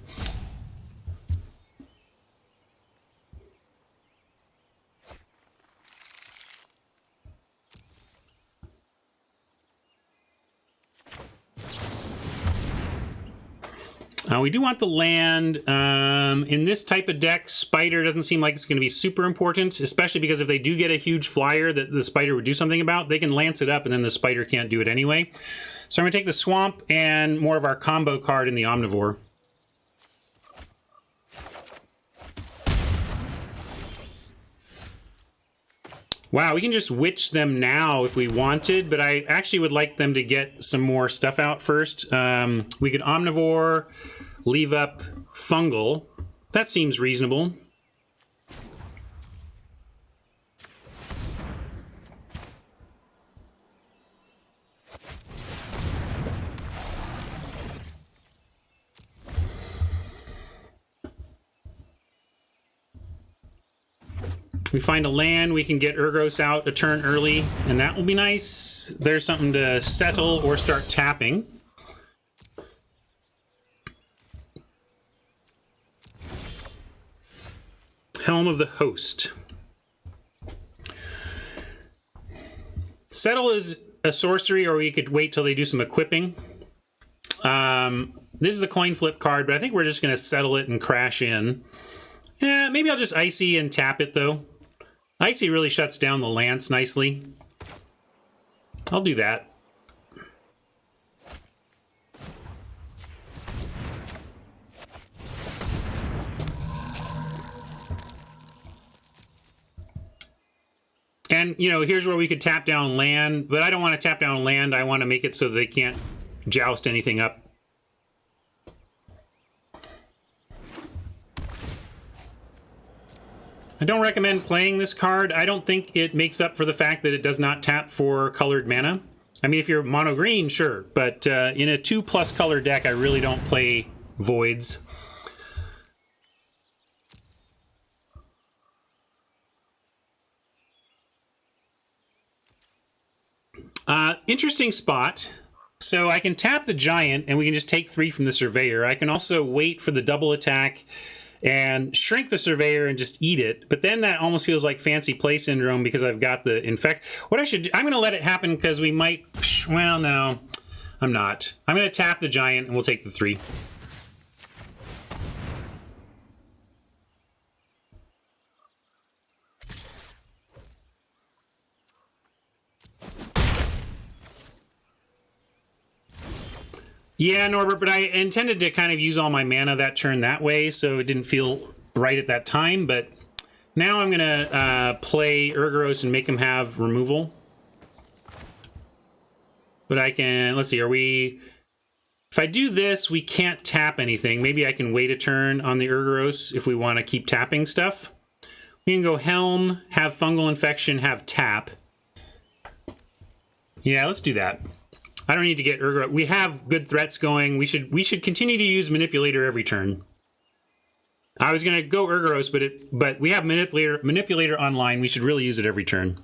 we do want the land. In this type of deck, Spider doesn't seem like it's going to be super important, especially because if they do get a huge flyer that the Spider would do something about, they can lance it up and then the Spider can't do it anyway. So I'm going to take the Swamp and more of our combo card in the Omnivore. Wow, we can just witch them now if we wanted, but I actually would like them to get some more stuff out first. We could Omnivore, leave up Fungal. That seems reasonable. We find a land, we can get Urgos out a turn early, and that will be nice. There's something to settle or start tapping. Helm of the Host. Settle is a sorcery, or we could wait till they do some equipping. This is the coin flip card, but I think we're just going to settle it and crash in. Yeah, maybe I'll just Icy and tap it, though. Icy really shuts down the Lance nicely. I'll do that. And, you know, here's where we could tap down land, but I don't want to tap down land. I want to make it so that they can't joust anything up. I don't recommend playing this card. I don't think it makes up for the fact that it does not tap for colored mana. I mean, if you're mono green, sure, but in a 2+ color deck, I really don't play voids. Interesting spot. So I can tap the Giant, and we can just take 3 from the Surveyor. I can also wait for the double attack and shrink the Surveyor and just eat it. But then that almost feels like fancy play syndrome because I've got the infect. What I should do, I'm going to let it happen because we might... Well, no, I'm not. I'm going to tap the Giant, and we'll take the 3. Yeah, Norbert, but I intended to kind of use all my mana that turn that way, so it didn't feel right at that time, but now I'm going to play Urgoros and make him have removal. But I can, let's see, are we... If I do this, we can't tap anything. Maybe I can wait a turn on the Urgoros if we want to keep tapping stuff. We can go Helm, have Fungal Infection, have Tap. Yeah, let's do that. I don't need to get Urgoros. We have good threats going. We should continue to use Manipulator every turn. I was going to go Urgoros, but we have Manipulator online. We should really use it every turn.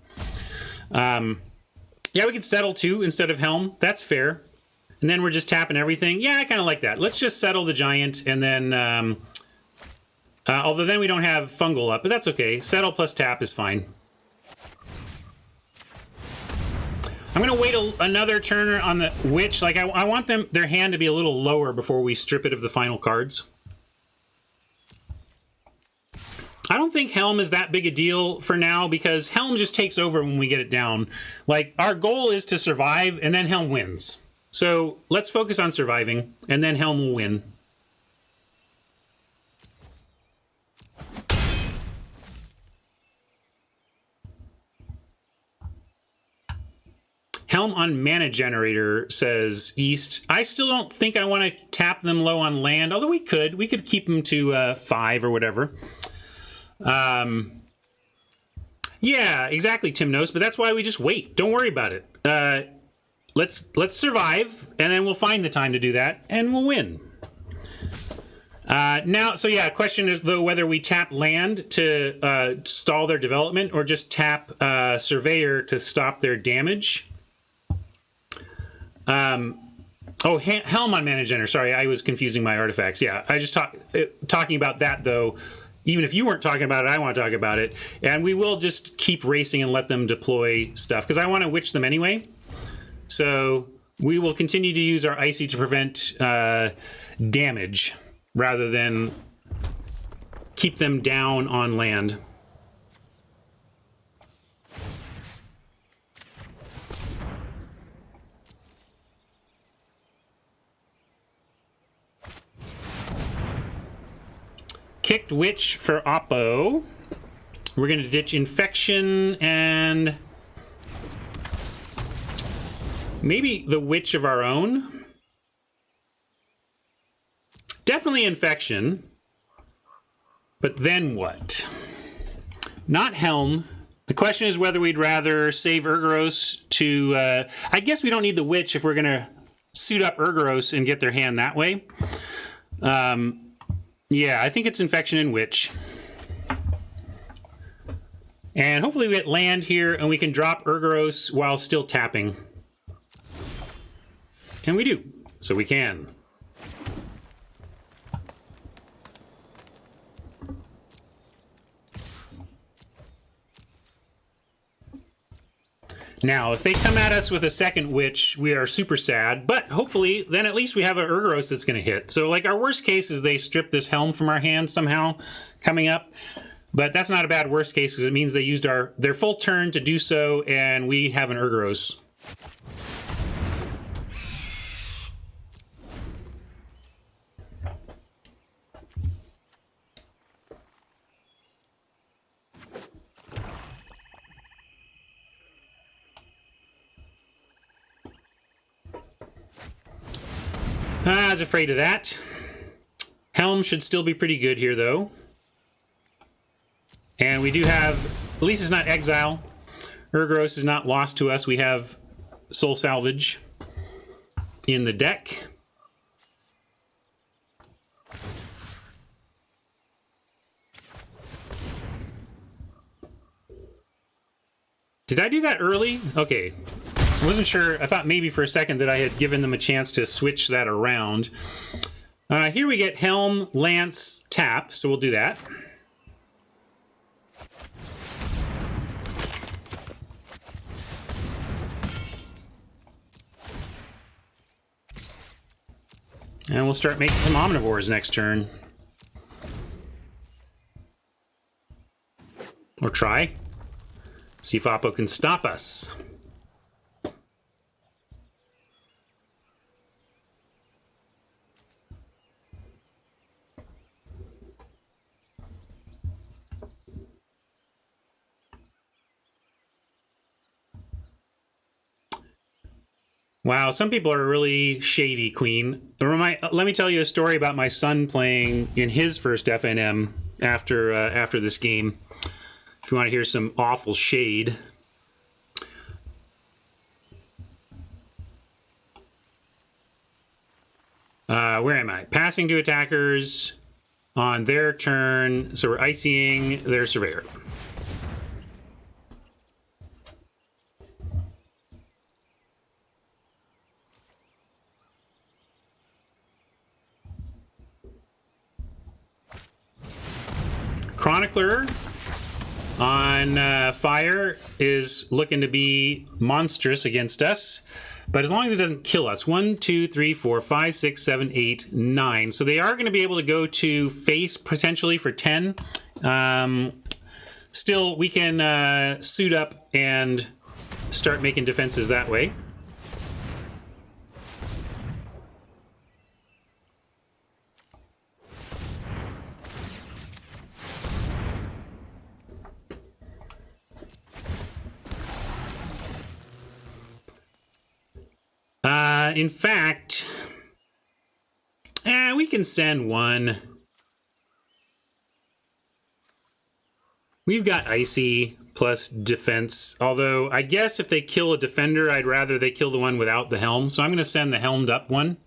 Yeah, we could settle 2 instead of Helm. That's fair. And then we're just tapping everything. Yeah, I kind of like that. Let's just settle the Giant, and then... although then we don't have Fungal up, but that's okay. Settle plus tap is fine. I'm going to wait another turn on the Witch. Like, I want their hand to be a little lower before we strip it of the final cards. I don't think Helm is that big a deal for now, because Helm just takes over when we get it down. Like, our goal is to survive, and then Helm wins. So let's focus on surviving, and then Helm will win. Helm on Mana Generator, says East. I still don't think I want to tap them low on land, although we could. We could keep them to 5 or whatever. Yeah, exactly, Tim knows, but that's why we just wait. Don't worry about it. Let's survive, and then we'll find the time to do that, and we'll win. Now, so yeah, question is, though, whether we tap land to stall their development or just tap Surveyor to stop their damage. Oh, Helm on Mana Generator. Sorry, I was confusing my artifacts. Yeah, I just talking about that, though. Even if you weren't talking about it, I want to talk about it. And we will just keep racing and let them deploy stuff, because I want to witch them anyway. So we will continue to use our Icy to prevent damage rather than keep them down on land. Kicked Witch for Oppo. We're going to ditch Infection and maybe the Witch of our own. Definitely Infection. But then what? Not Helm. The question is whether we'd rather save Urgoros to... I guess we don't need the Witch if we're going to suit up Urgoros and get their hand that way. Yeah, I think it's Infection and Witch. And hopefully we get land here and we can drop Urgoros while still tapping. And we do. So we can. Now, if they come at us with a second Witch, we are super sad, but hopefully, then at least we have an Urgoros that's going to hit. So, like, our worst case is they strip this Helm from our hand somehow coming up, but that's not a bad worst case because it means they used their full turn to do so, and we have an Urgoros. I was afraid of that. Helm should still be pretty good here, though. And we do have... At least it's not Exile. Urgoros is not lost to us. We have Soul Salvage in the deck. Did I do that early? Okay. I wasn't sure. I thought maybe for a second that I had given them a chance to switch that around. Here we get Helm, Lance, Tap, so we'll do that. And we'll start making some Omnivores next turn. Or try. See if Oppo can stop us. Wow, some people are really shady, Queen. Let me tell you a story about my son playing in his first FNM after this game. If you want to hear some awful shade. Where am I? Passing to attackers on their turn. So we're ICing their surveyor. Chronicler on fire is looking to be monstrous against us, but as long as it doesn't kill us. 1, 2, 3, 4, 5, 6, 7, 8, 9. So they are going to be able to go to face potentially for 10. Still, we can suit up and start making defenses that way. In fact, we can send one. We've got Icy plus defense, although I guess if they kill a defender, I'd rather they kill the one without the helm. So I'm going to send the helmed up one.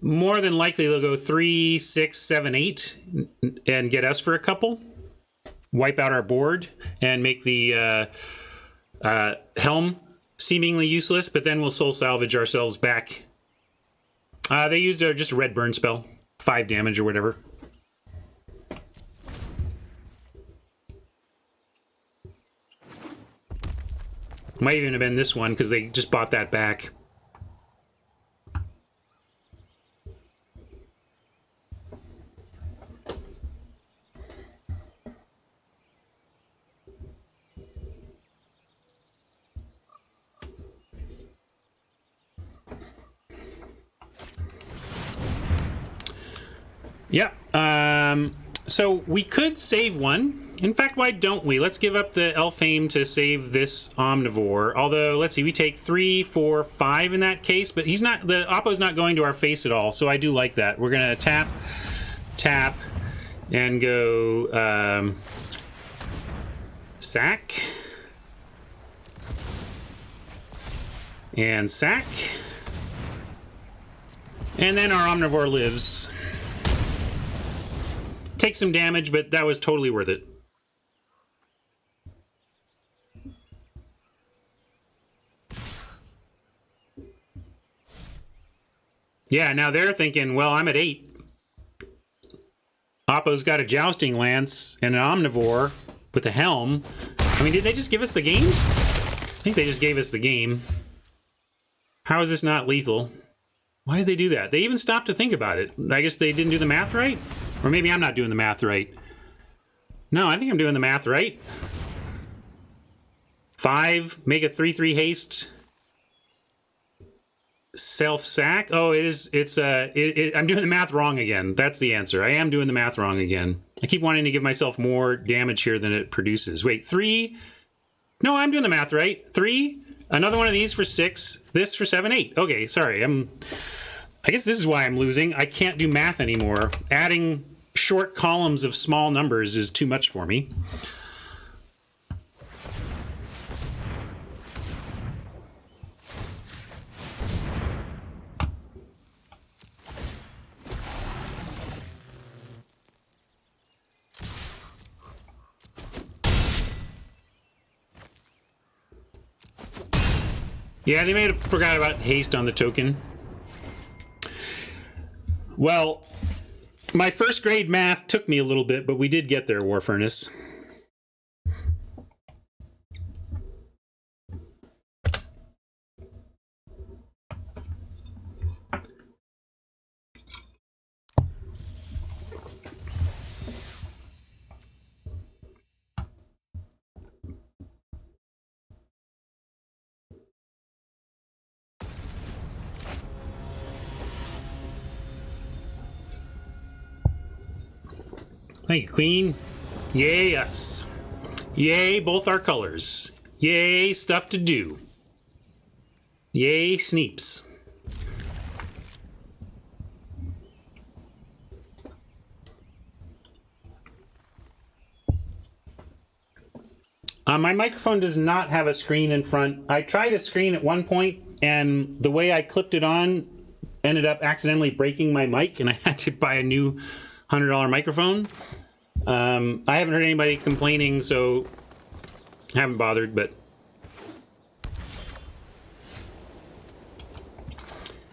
More than likely, they'll go 3, 6, 7, 8 and get us for a couple. Wipe out our board and make the helm seemingly useless, but then we'll soul salvage ourselves back. They used just a red burn spell, 5 damage or whatever. Might even have been this one because they just bought that back. Yeah, so we could save one. In fact, why don't we? Let's give up the elf aim to save this omnivore. Although, let's see, we take 3, 4, 5 in that case, but he's not, the Oppo's not going to our face at all, so I do like that. We're gonna tap, tap, and go, sack. And sack. And then our omnivore lives. Take some damage, but that was totally worth it. Yeah, now they're thinking, well, I'm at 8. Oppo's got a jousting lance and an omnivore with a helm. I mean, did they just give us the game? I think they just gave us the game. How is this not lethal? Why did they do that? They even stopped to think about it. I guess they didn't do the math right? Or maybe I'm not doing the math right. No, I think I'm doing the math right. 5, make a 3/3 haste. Self-sack? Oh, I'm doing the math wrong again. That's the answer. I am doing the math wrong again. I keep wanting to give myself more damage here than it produces. Wait, 3? No, I'm doing the math right. 3, another one of these for 6, this for 7, 8. Okay, sorry. I guess this is why I'm losing. I can't do math anymore. Adding short columns of small numbers is too much for me. Yeah, they may have forgot about haste on the token. Well, my first grade math took me a little bit, but we did get there, War Furnace. Thank you, Queen. Yay, us. Yay, both our colors. Yay, stuff to do. Yay, Sneeps. My microphone does not have a screen in front. I tried a screen at one point, and the way I clipped it on ended up accidentally breaking my mic, and I had to buy a new $100 microphone. I haven't heard anybody complaining, so I haven't bothered, but...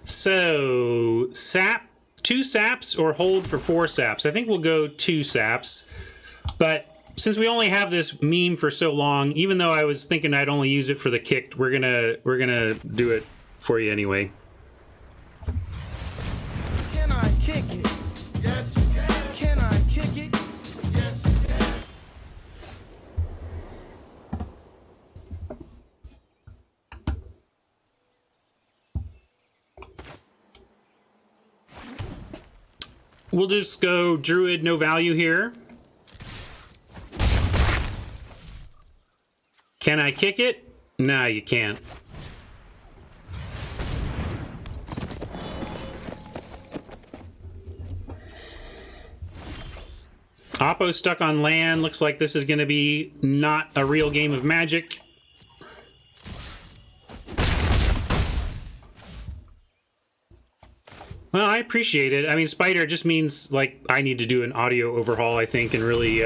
So, sap, 2 saps or hold for 4 saps. I think we'll go 2 saps, but since we only have this meme for so long, even though I was thinking I'd only use it for the kicked, we're gonna do it for you anyway. Can I kick it? Yes, you can. Can I kick it? Yes, you can. We'll just go Druid, no value here. Can I kick it? Nah, you can't. Oppo stuck on land. Looks like this is going to be not a real game of Magic. Well, I appreciate it. I mean, Spider just means, like, I need to do an audio overhaul, I think, and really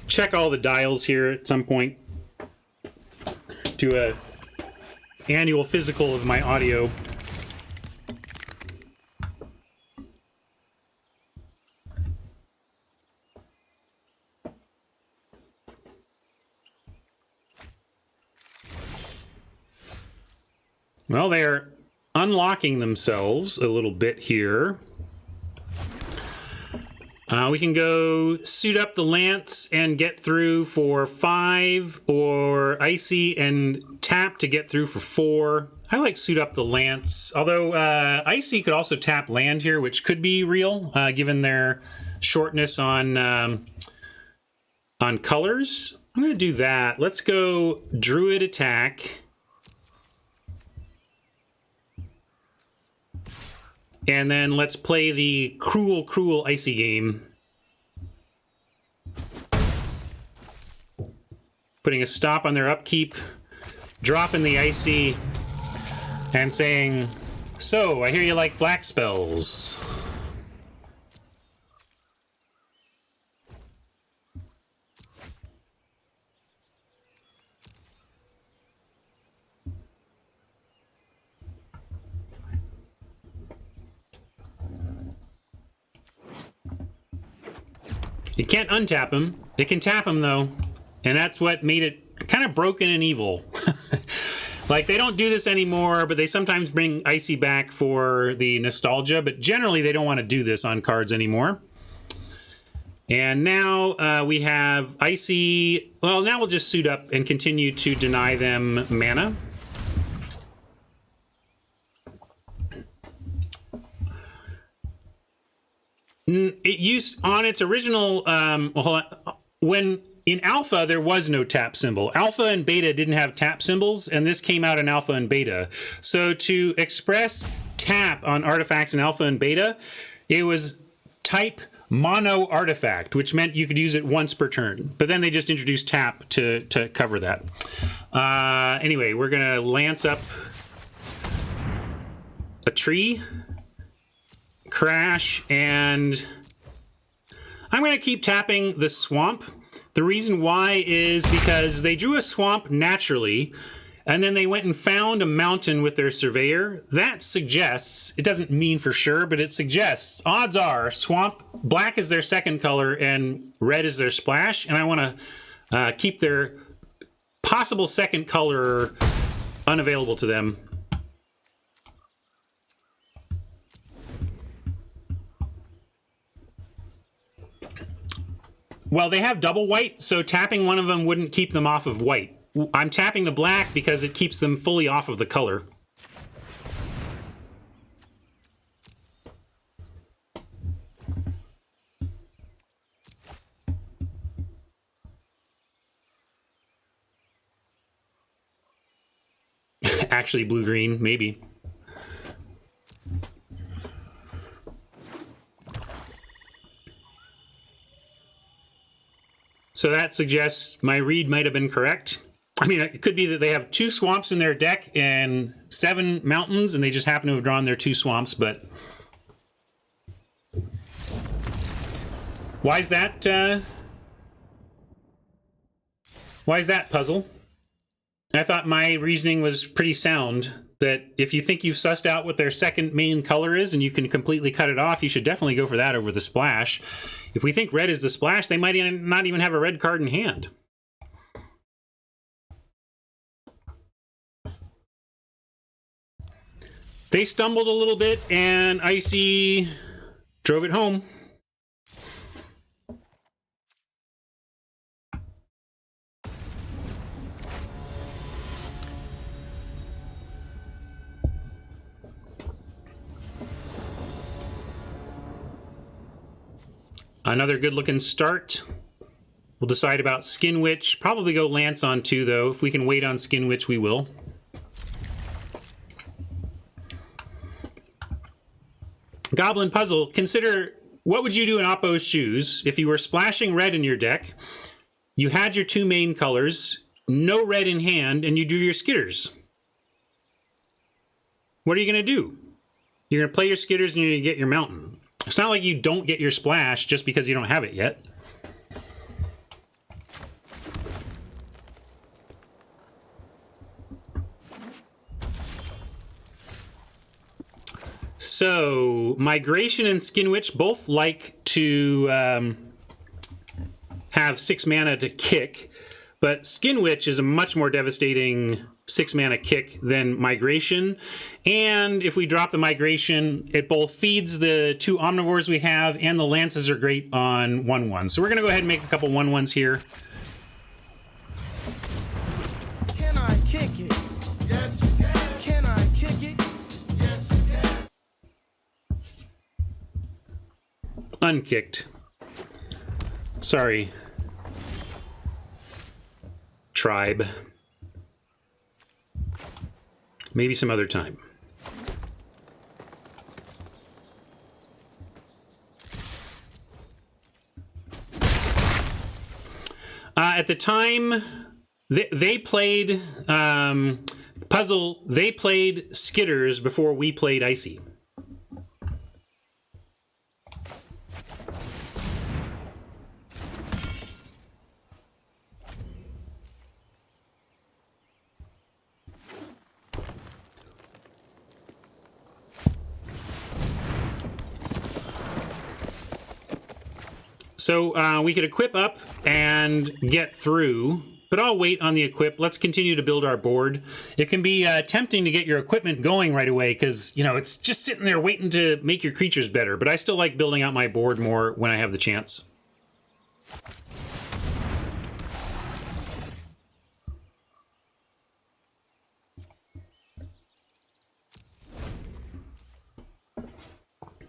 check all the dials here at some point. Do a annual physical of my audio. Well, they're unlocking themselves a little bit here. We can go suit up the Lance and get through for 5, or Icy and tap to get through for 4. I like suit up the Lance, although Icy could also tap land here, which could be real, given their shortness on colors. I'm going to do that. Let's go Druid attack. And then let's play the cruel, cruel Icy game. Putting a stop on their upkeep, dropping the Icy, and saying, "So, I hear you like black spells." You can't untap him. It can tap him, though. And that's what made it kind of broken and evil. Like, they don't do this anymore, but they sometimes bring Icy back for the nostalgia. But generally, they don't want to do this on cards anymore. And now we have Icy. Well, now we'll just suit up and continue to deny them mana. It used on its original when in alpha there was no tap symbol. Alpha and beta didn't have tap symbols, and this came out in alpha and beta. So to express tap on artifacts in alpha and beta, it was type mono artifact, which meant you could use it once per turn. But then they just introduced tap to cover that. Anyway, we're gonna lance up a tree. Crash, and I'm going to keep tapping the swamp. The reason why is because they drew a swamp naturally, and then they went and found a mountain with their surveyor. That suggests, it doesn't mean for sure, but it suggests, odds are, swamp, black is their second color, and red is their splash, and I want to keep their possible second color unavailable to them. Well, they have double white, so tapping one of them wouldn't keep them off of white. I'm tapping the black because it keeps them fully off of the color. actually blue-green, maybe. So that suggests my read might have been correct. I mean, it could be that they have 2 swamps in their deck and 7 mountains, and they just happen to have drawn their 2 swamps, but... Why is that puzzle? I thought my reasoning was pretty sound, that if you think you've sussed out what their second main color is and you can completely cut it off, you should definitely go for that over the splash. If we think red is the splash, they might not even have a red card in hand. They stumbled a little bit, and Icy drove it home. Another good-looking start. We'll decide about Skin Witch. Probably go Lance on 2, though. If we can wait on Skin Witch, we will. Goblin Puzzle. Consider, what would you do in Oppo's shoes if you were splashing red in your deck, you had your 2 main colors, no red in hand, and you drew your Skitters? What are you going to do? You're going to play your Skitters and you're going to get your mountain. It's not like you don't get your splash just because you don't have it yet. So, Migration and Skin Witch both like to have 6 mana to kick, but Skin Witch is a much more devastating 6 mana kick than Migration. And if we drop the Migration, it both feeds the 2 Omnivores we have, and the Lances are great on 1/1. So we're going to go ahead and make a couple 1/1s here. Can I kick it? Yes, you can. Can I kick it? Yes, you can. Unkicked. Sorry. Tribe. Maybe some other time. At the time, they played Puzzle. They played Skitters before we played Icy. So we could equip up and get through, but I'll wait on the equip. Let's continue to build our board. It can be tempting to get your equipment going right away because, you know, it's just sitting there waiting to make your creatures better, but I still like building out my board more when I have the chance.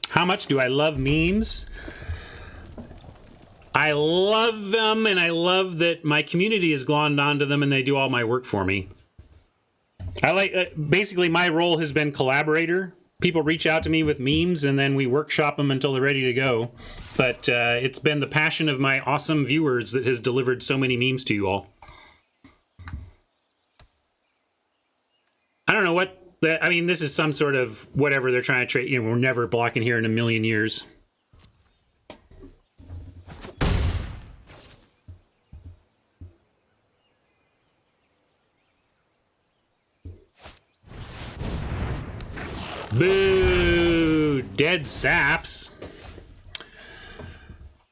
How much do I love memes? I love them, and I love that my community has glommed onto them and they do all my work for me. I like, basically my role has been collaborator. People reach out to me with memes and then we workshop them until they're ready to go. But it's been the passion of my awesome viewers that has delivered so many memes to you all. I don't know what, I mean, this is some sort of whatever they're trying to trade. You know, we're never blocking here in a million years. Boo! Dead saps.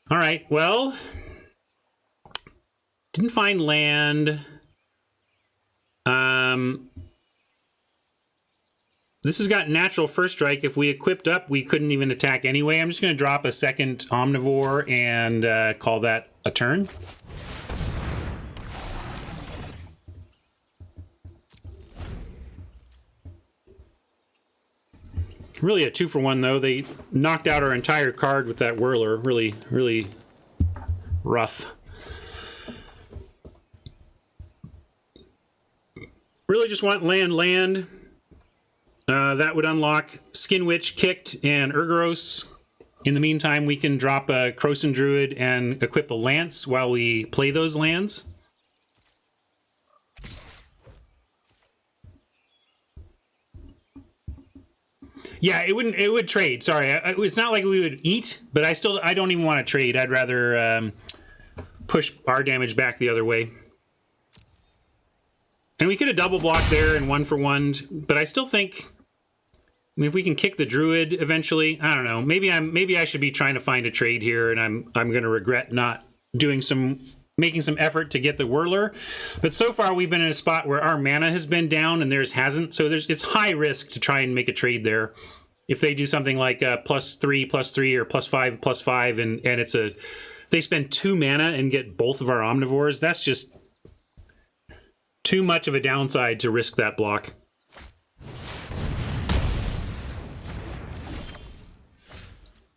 All right, well, didn't find land. This has got natural first strike. If we equipped up, we couldn't even attack anyway. I'm just going to drop a second Omnivore and call that a turn. Really a 2-for-1 though. They knocked out our entire card with that Whirler. Really, really rough. Really just want land. That would unlock Skin Witch, Kicked, and Urgoros. In the meantime, we can drop a Krosan Druid and equip a Lance while we play those lands. Yeah, it would trade. Sorry, it's not like we would eat, but I don't even want to trade. I'd rather push our damage back the other way. And we could have double blocked there and 1-for-1, but I still think, I mean, if we can kick the Druid eventually, I don't know. Maybe I should be trying to find a trade here, and I'm going to regret not making some effort to get the Whirler. But so far we've been in a spot where our mana has been down and theirs hasn't. So it's high risk to try and make a trade there. If they do something like +3/+3 or +5/+5, and if they spend 2 mana and get both of our Omnivores, that's just too much of a downside to risk that block.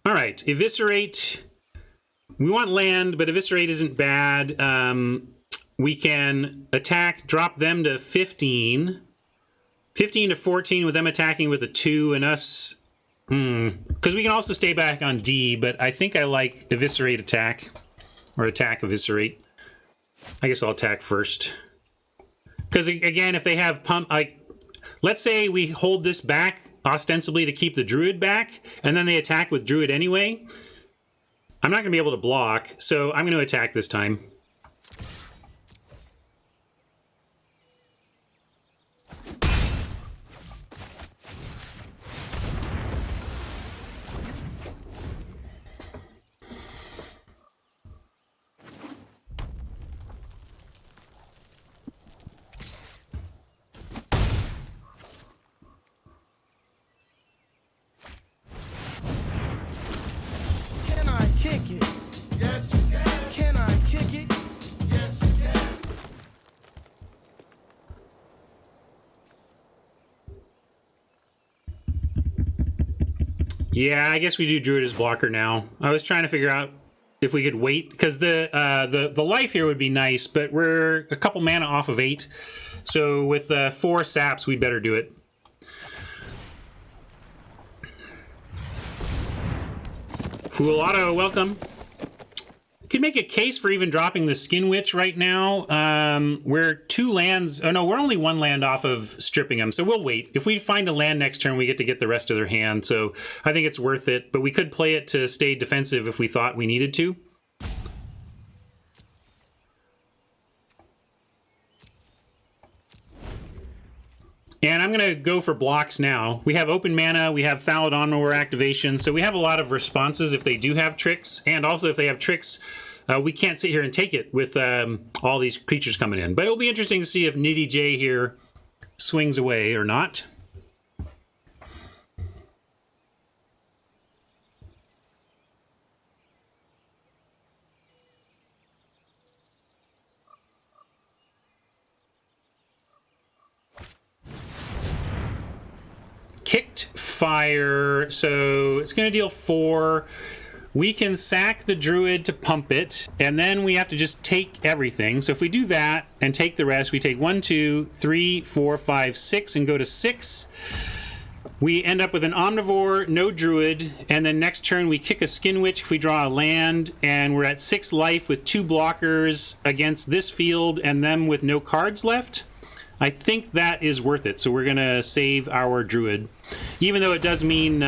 All right, Eviscerate. We want land, but Eviscerate isn't bad. We can attack, drop them to 15. 15 to 14 with them attacking with a 2 and us. Because we can also stay back on D, but I think I like Eviscerate attack. Or attack Eviscerate. I guess I'll attack first. Because again, if they have pump, like, let's say we hold this back ostensibly to keep the Druid back, and then they attack with Druid anyway. I'm not going to be able to block, so I'm going to attack this time. Can I kick it? Yes, you can. Can I kick it? Yes, you can. Yeah, I guess we do Druid as blocker now. I was trying to figure out if we could wait, because the life here would be nice, but we're a couple mana off of 8. So with 4 saps, we'd better do it. Fool Auto, welcome. Could make a case for even dropping the Skin Witch right now. We're 2 lands. Oh no, we're only 1 land off of stripping them, so we'll wait. If we find a land next turn, we get the rest of their hand. So I think it's worth it. But we could play it to stay defensive if we thought we needed to. And I'm going to go for blocks now. We have open mana, we have Thallid Omnivore activation, so we have a lot of responses if they do have tricks, and also if they have tricks, we can't sit here and take it with all these creatures coming in. But it'll be interesting to see if Nitty J here swings away or not. Kicked Fire, so it's going to deal 4. We can sack the Druid to pump it, and then we have to just take everything. So if we do that and take the rest, we take 1, 2, 3, 4, 5, 6, and go to 6. We end up with an Omnivore, no Druid, and then next turn we kick a Skin Witch if we draw a land, and we're at 6 life with 2 blockers against this field and them with no cards left. I think that is worth it, so we're going to save our Druid. Even though it does mean...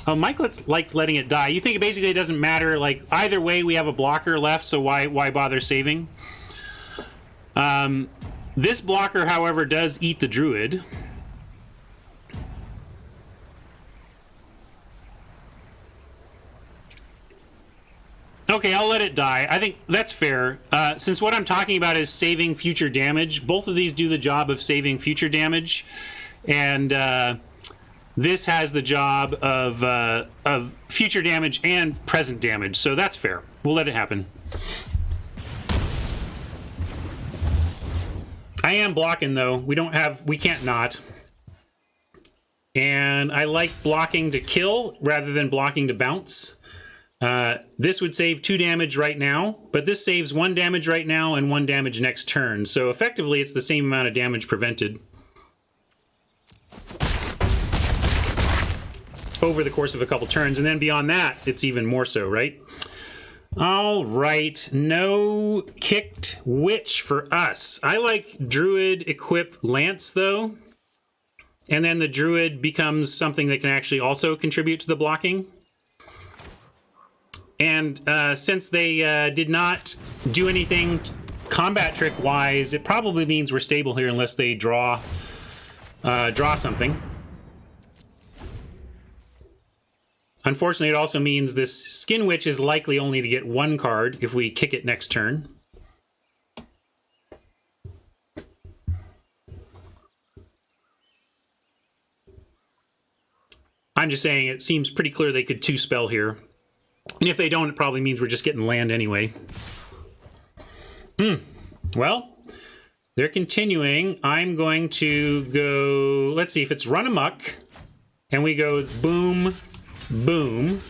Mike likes letting it die. You think basically it doesn't matter, like, either way we have a blocker left, so why bother saving? This blocker, however, does eat the Druid. Okay, I'll let it die. I think that's fair. Since what I'm talking about is saving future damage, both of these do the job of saving future damage, and this has the job of future damage and present damage, so that's fair. We'll let it happen. I am blocking, though. We can't not. And I like blocking to kill rather than blocking to bounce. This would save 2 damage right now, but this saves 1 damage right now and 1 damage next turn. So effectively, it's the same amount of damage prevented. over the course of a couple turns, and then beyond that, it's even more so, right? All right, no kicked witch for us. I like druid equip lance though, and then the druid becomes something that can actually also contribute to the blocking. And since they did not do anything combat trick wise, it probably means we're stable here unless they draw something. Unfortunately, it also means this Skin Witch is likely only to get one card if we kick it next turn. I'm just saying it seems pretty clear they could 2-spell here. And if they don't, it probably means we're just getting land anyway. Well, they're continuing. I'm going to go... Let's see, if it's Run Amok, and we go boom... boom,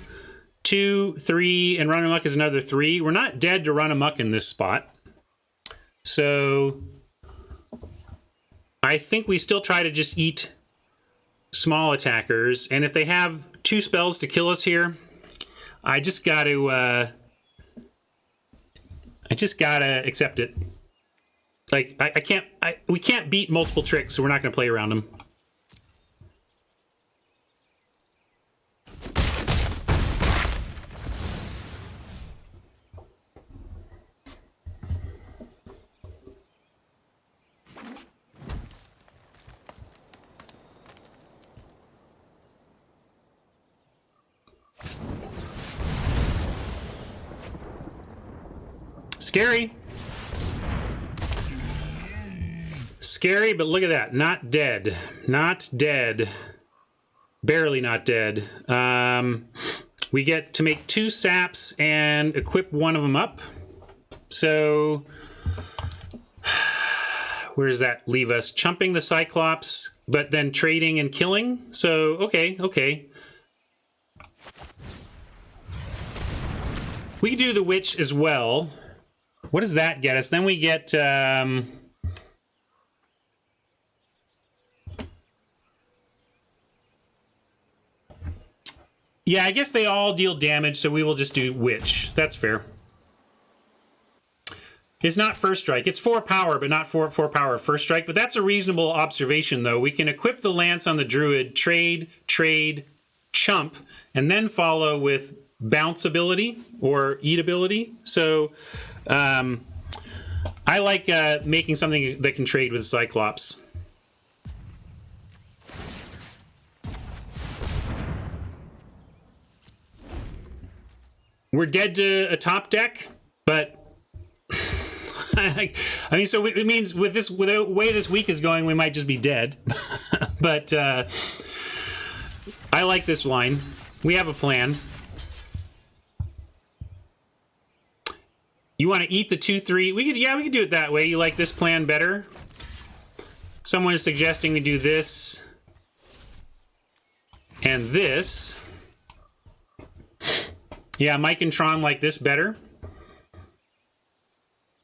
2, 3, and Run Amok is another 3. We're not dead to Run Amok in this spot. So I think we still try to just eat small attackers. And if they have 2 spells to kill us here, I just got to accept it. Like, we can't beat multiple tricks, so we're not going to play around them. Scary. Scary, but look at that. Not dead. Not dead. Barely not dead. We get to make 2 saps and equip one of them up. So where does that leave us? Chumping the Cyclops, but then trading and killing? So, okay. We could do the Witch as well. What does that get us? Then we get... yeah, I guess they all deal damage, so we will just do Witch. That's fair. It's not First Strike. It's 4 power, but not 4 power First Strike. But that's a reasonable observation, though. We can equip the Lance on the Druid, trade, chump, and then follow with Bounce ability or Eat ability. So I like making something that can trade with Cyclops. We're dead to a top deck, but I mean, so it means with the way this week is going, we might just be dead. But I like this line. We have a plan. You want to eat the 2-3? We could do it that way. You like this plan better? Someone is suggesting we do this and this. Yeah, Mike and Tron like this better.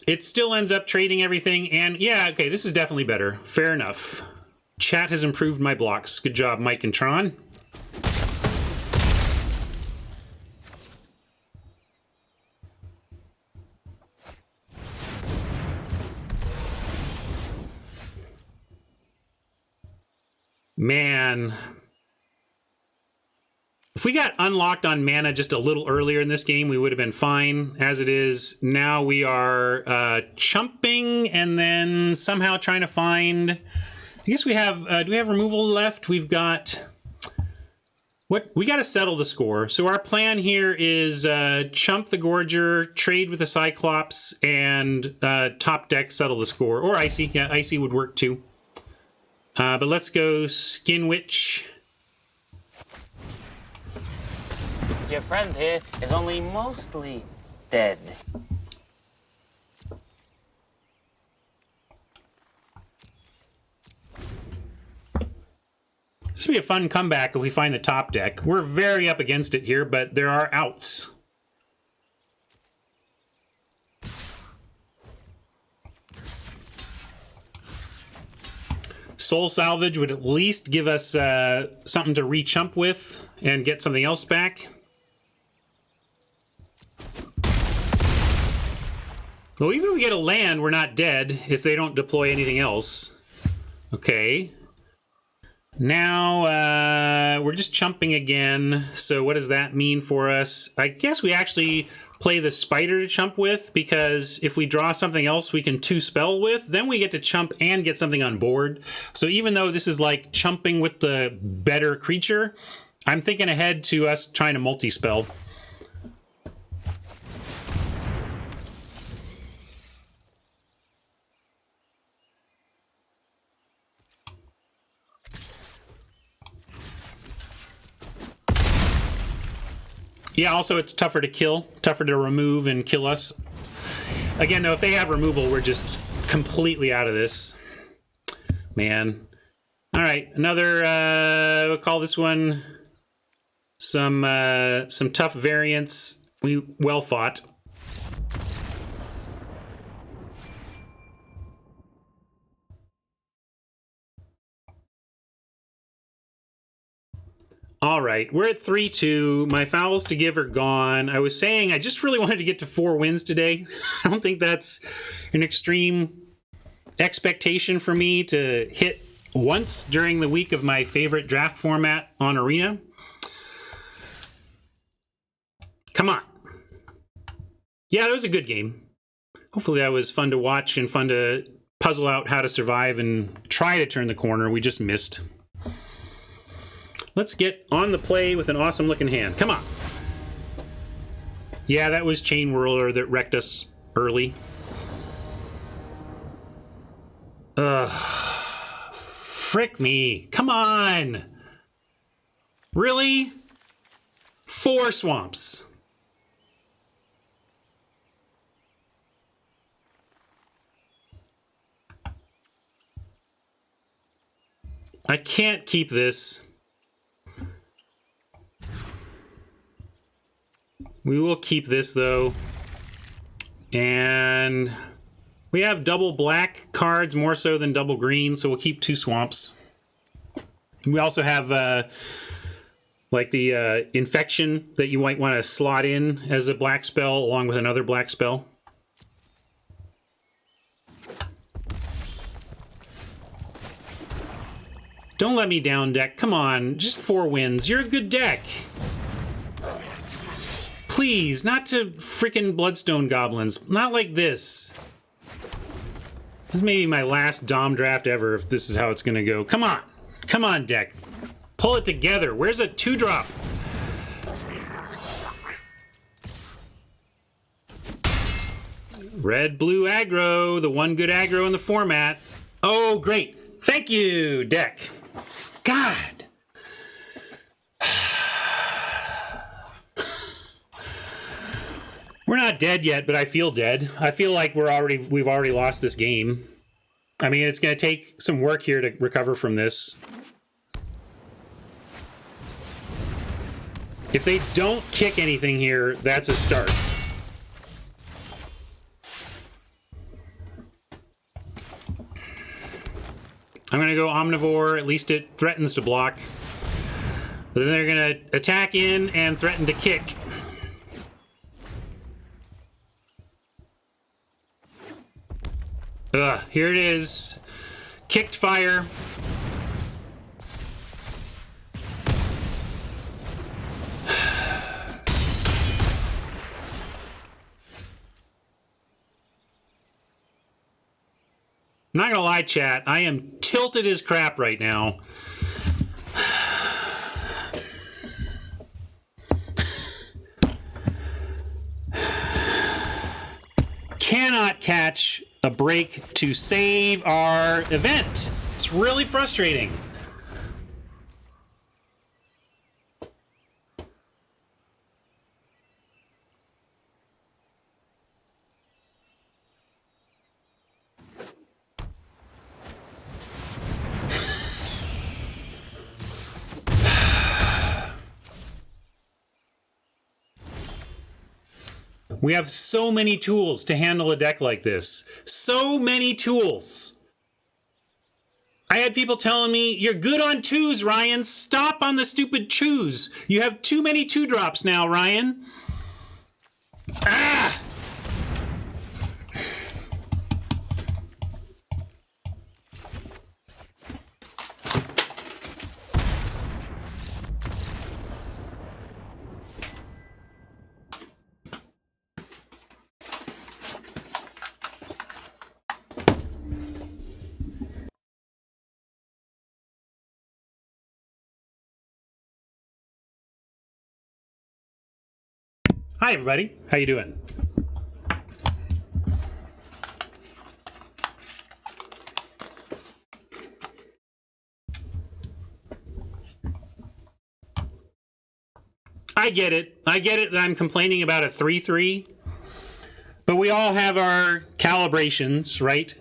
It still ends up trading everything, and yeah, okay, this is definitely better. Fair enough. Chat has improved my blocks. Good job, Mike and Tron. Man. If we got unlocked on mana just a little earlier in this game, we would have been fine. As it is, now we are chumping and then somehow trying to find... I guess we have... do we have removal left? We've got... What? We got to settle the score. So our plan here is chump the Gorger, trade with the Cyclops, and top deck settle the score. Or Icy. Yeah, Icy would work too. But let's go Skin Witch. Your friend here is only mostly dead. This would be a fun comeback if we find the top deck. We're very up against it here, but there are outs. soul salvage would at least give us something to re-chump with and get something else back. Well, even if we get a land, we're not dead if they don't deploy anything else. Okay. Now, we're just chumping again. So what does that mean for us? I guess we actually play the spider to chump with, because if we draw something else we can 2-spell with, then we get to chump and get something on board. So even though this is like chumping with the better creature, I'm thinking ahead to us trying to multi-spell. Yeah, also it's tougher to kill, tougher to remove and kill us. Again, though, if they have removal, we're just completely out of this. Man. All right, another, we'll call this one some tough variants. We well fought. All right, we're at 3-2. My fouls to give are gone. I was saying I just really wanted to get to 4 wins today. I don't think that's an extreme expectation for me to hit once during the week of my favorite draft format on Arena. Come on. Yeah, it was a good game. Hopefully that was fun to watch and fun to puzzle out how to survive and try to turn the corner. We just missed. Let's get on the play with an awesome looking hand. Come on. Yeah, that was Chain Whirler that wrecked us early. Ugh. Frick me. Come on. Really? 4 swamps. I can't keep this. We will keep this, though. And we have double black cards more so than double green, so we'll keep 2 swamps. We also have, like, the infection that you might want to slot in as a black spell along with another black spell. Don't let me down, deck. Come on, just 4 wins. You're a good deck. Please, not to freaking Bloodstone Goblins. Not like this. This may be my last Dom draft ever if this is how it's going to go. Come on. Come on, deck. Pull it together. Where's a 2-drop? Red, blue aggro. The one good aggro in the format. Oh, great. Thank you, deck. God. We're not dead yet, but I feel dead. I feel like we've already lost this game. I mean, it's going to take some work here to recover from this. If they don't kick anything here, that's a start. I'm going to go Omnivore. At least it threatens to block. But then they're going to attack in and threaten to kick. Here it is. Kicked fire. I'm not gonna lie, chat. I am tilted as crap right now. Cannot catch a break to save our event. It's really frustrating. We have so many tools to handle a deck like this. So many tools. I had people telling me, you're good on 2s, Ryan. Stop on the stupid 2s. You have too many 2-drops now, Ryan. Ah! Hi, everybody. How you doing? I get it. I get it that I'm complaining about a 3-3, but we all have our calibrations, right?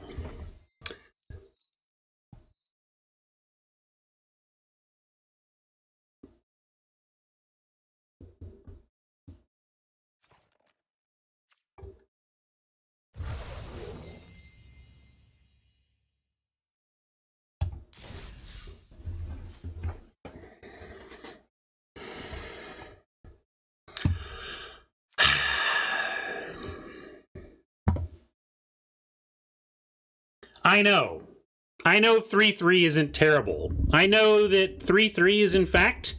I know. I know 3-3 isn't terrible. I know that 3-3 is, in fact,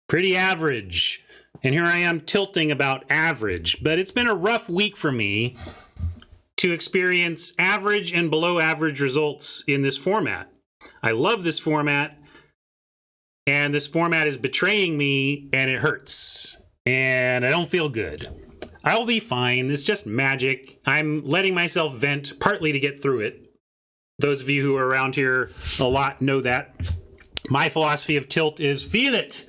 pretty average. And here I am tilting about average. But it's been a rough week for me to experience average and below average results in this format. I love this format. And this format is betraying me, and it hurts. And I don't feel good. I'll be fine. It's just magic. I'm letting myself vent, partly to get through it. Those of you who are around here a lot know that. My philosophy of tilt is feel it.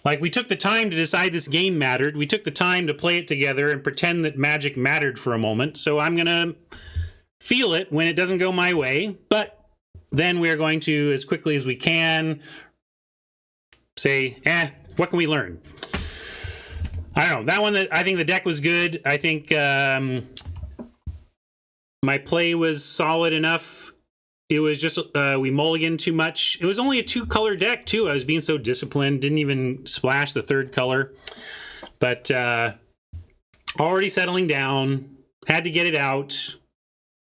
Like, we took the time to decide this game mattered. We took the time to play it together and pretend that magic mattered for a moment. So I'm going to feel it when it doesn't go my way. But then we are going to, as quickly as we can, say, what can we learn? I don't know. That one, I think the deck was good. I think my play was solid enough. It was just, we mulliganed too much. It was only a 2-color deck, too. I was being so disciplined. Didn't even splash the 3rd color. But already settling down. Had to get it out.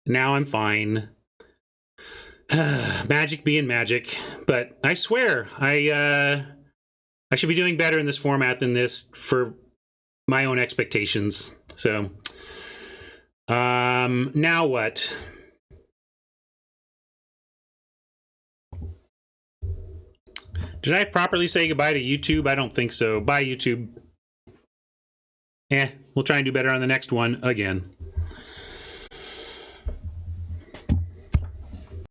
Now I'm fine. Magic being magic. But I swear, I should be doing better in this format than this for my own expectations. So, now what? Did I properly say goodbye to YouTube? I don't think so. Bye, YouTube. We'll try and do better on the next one again.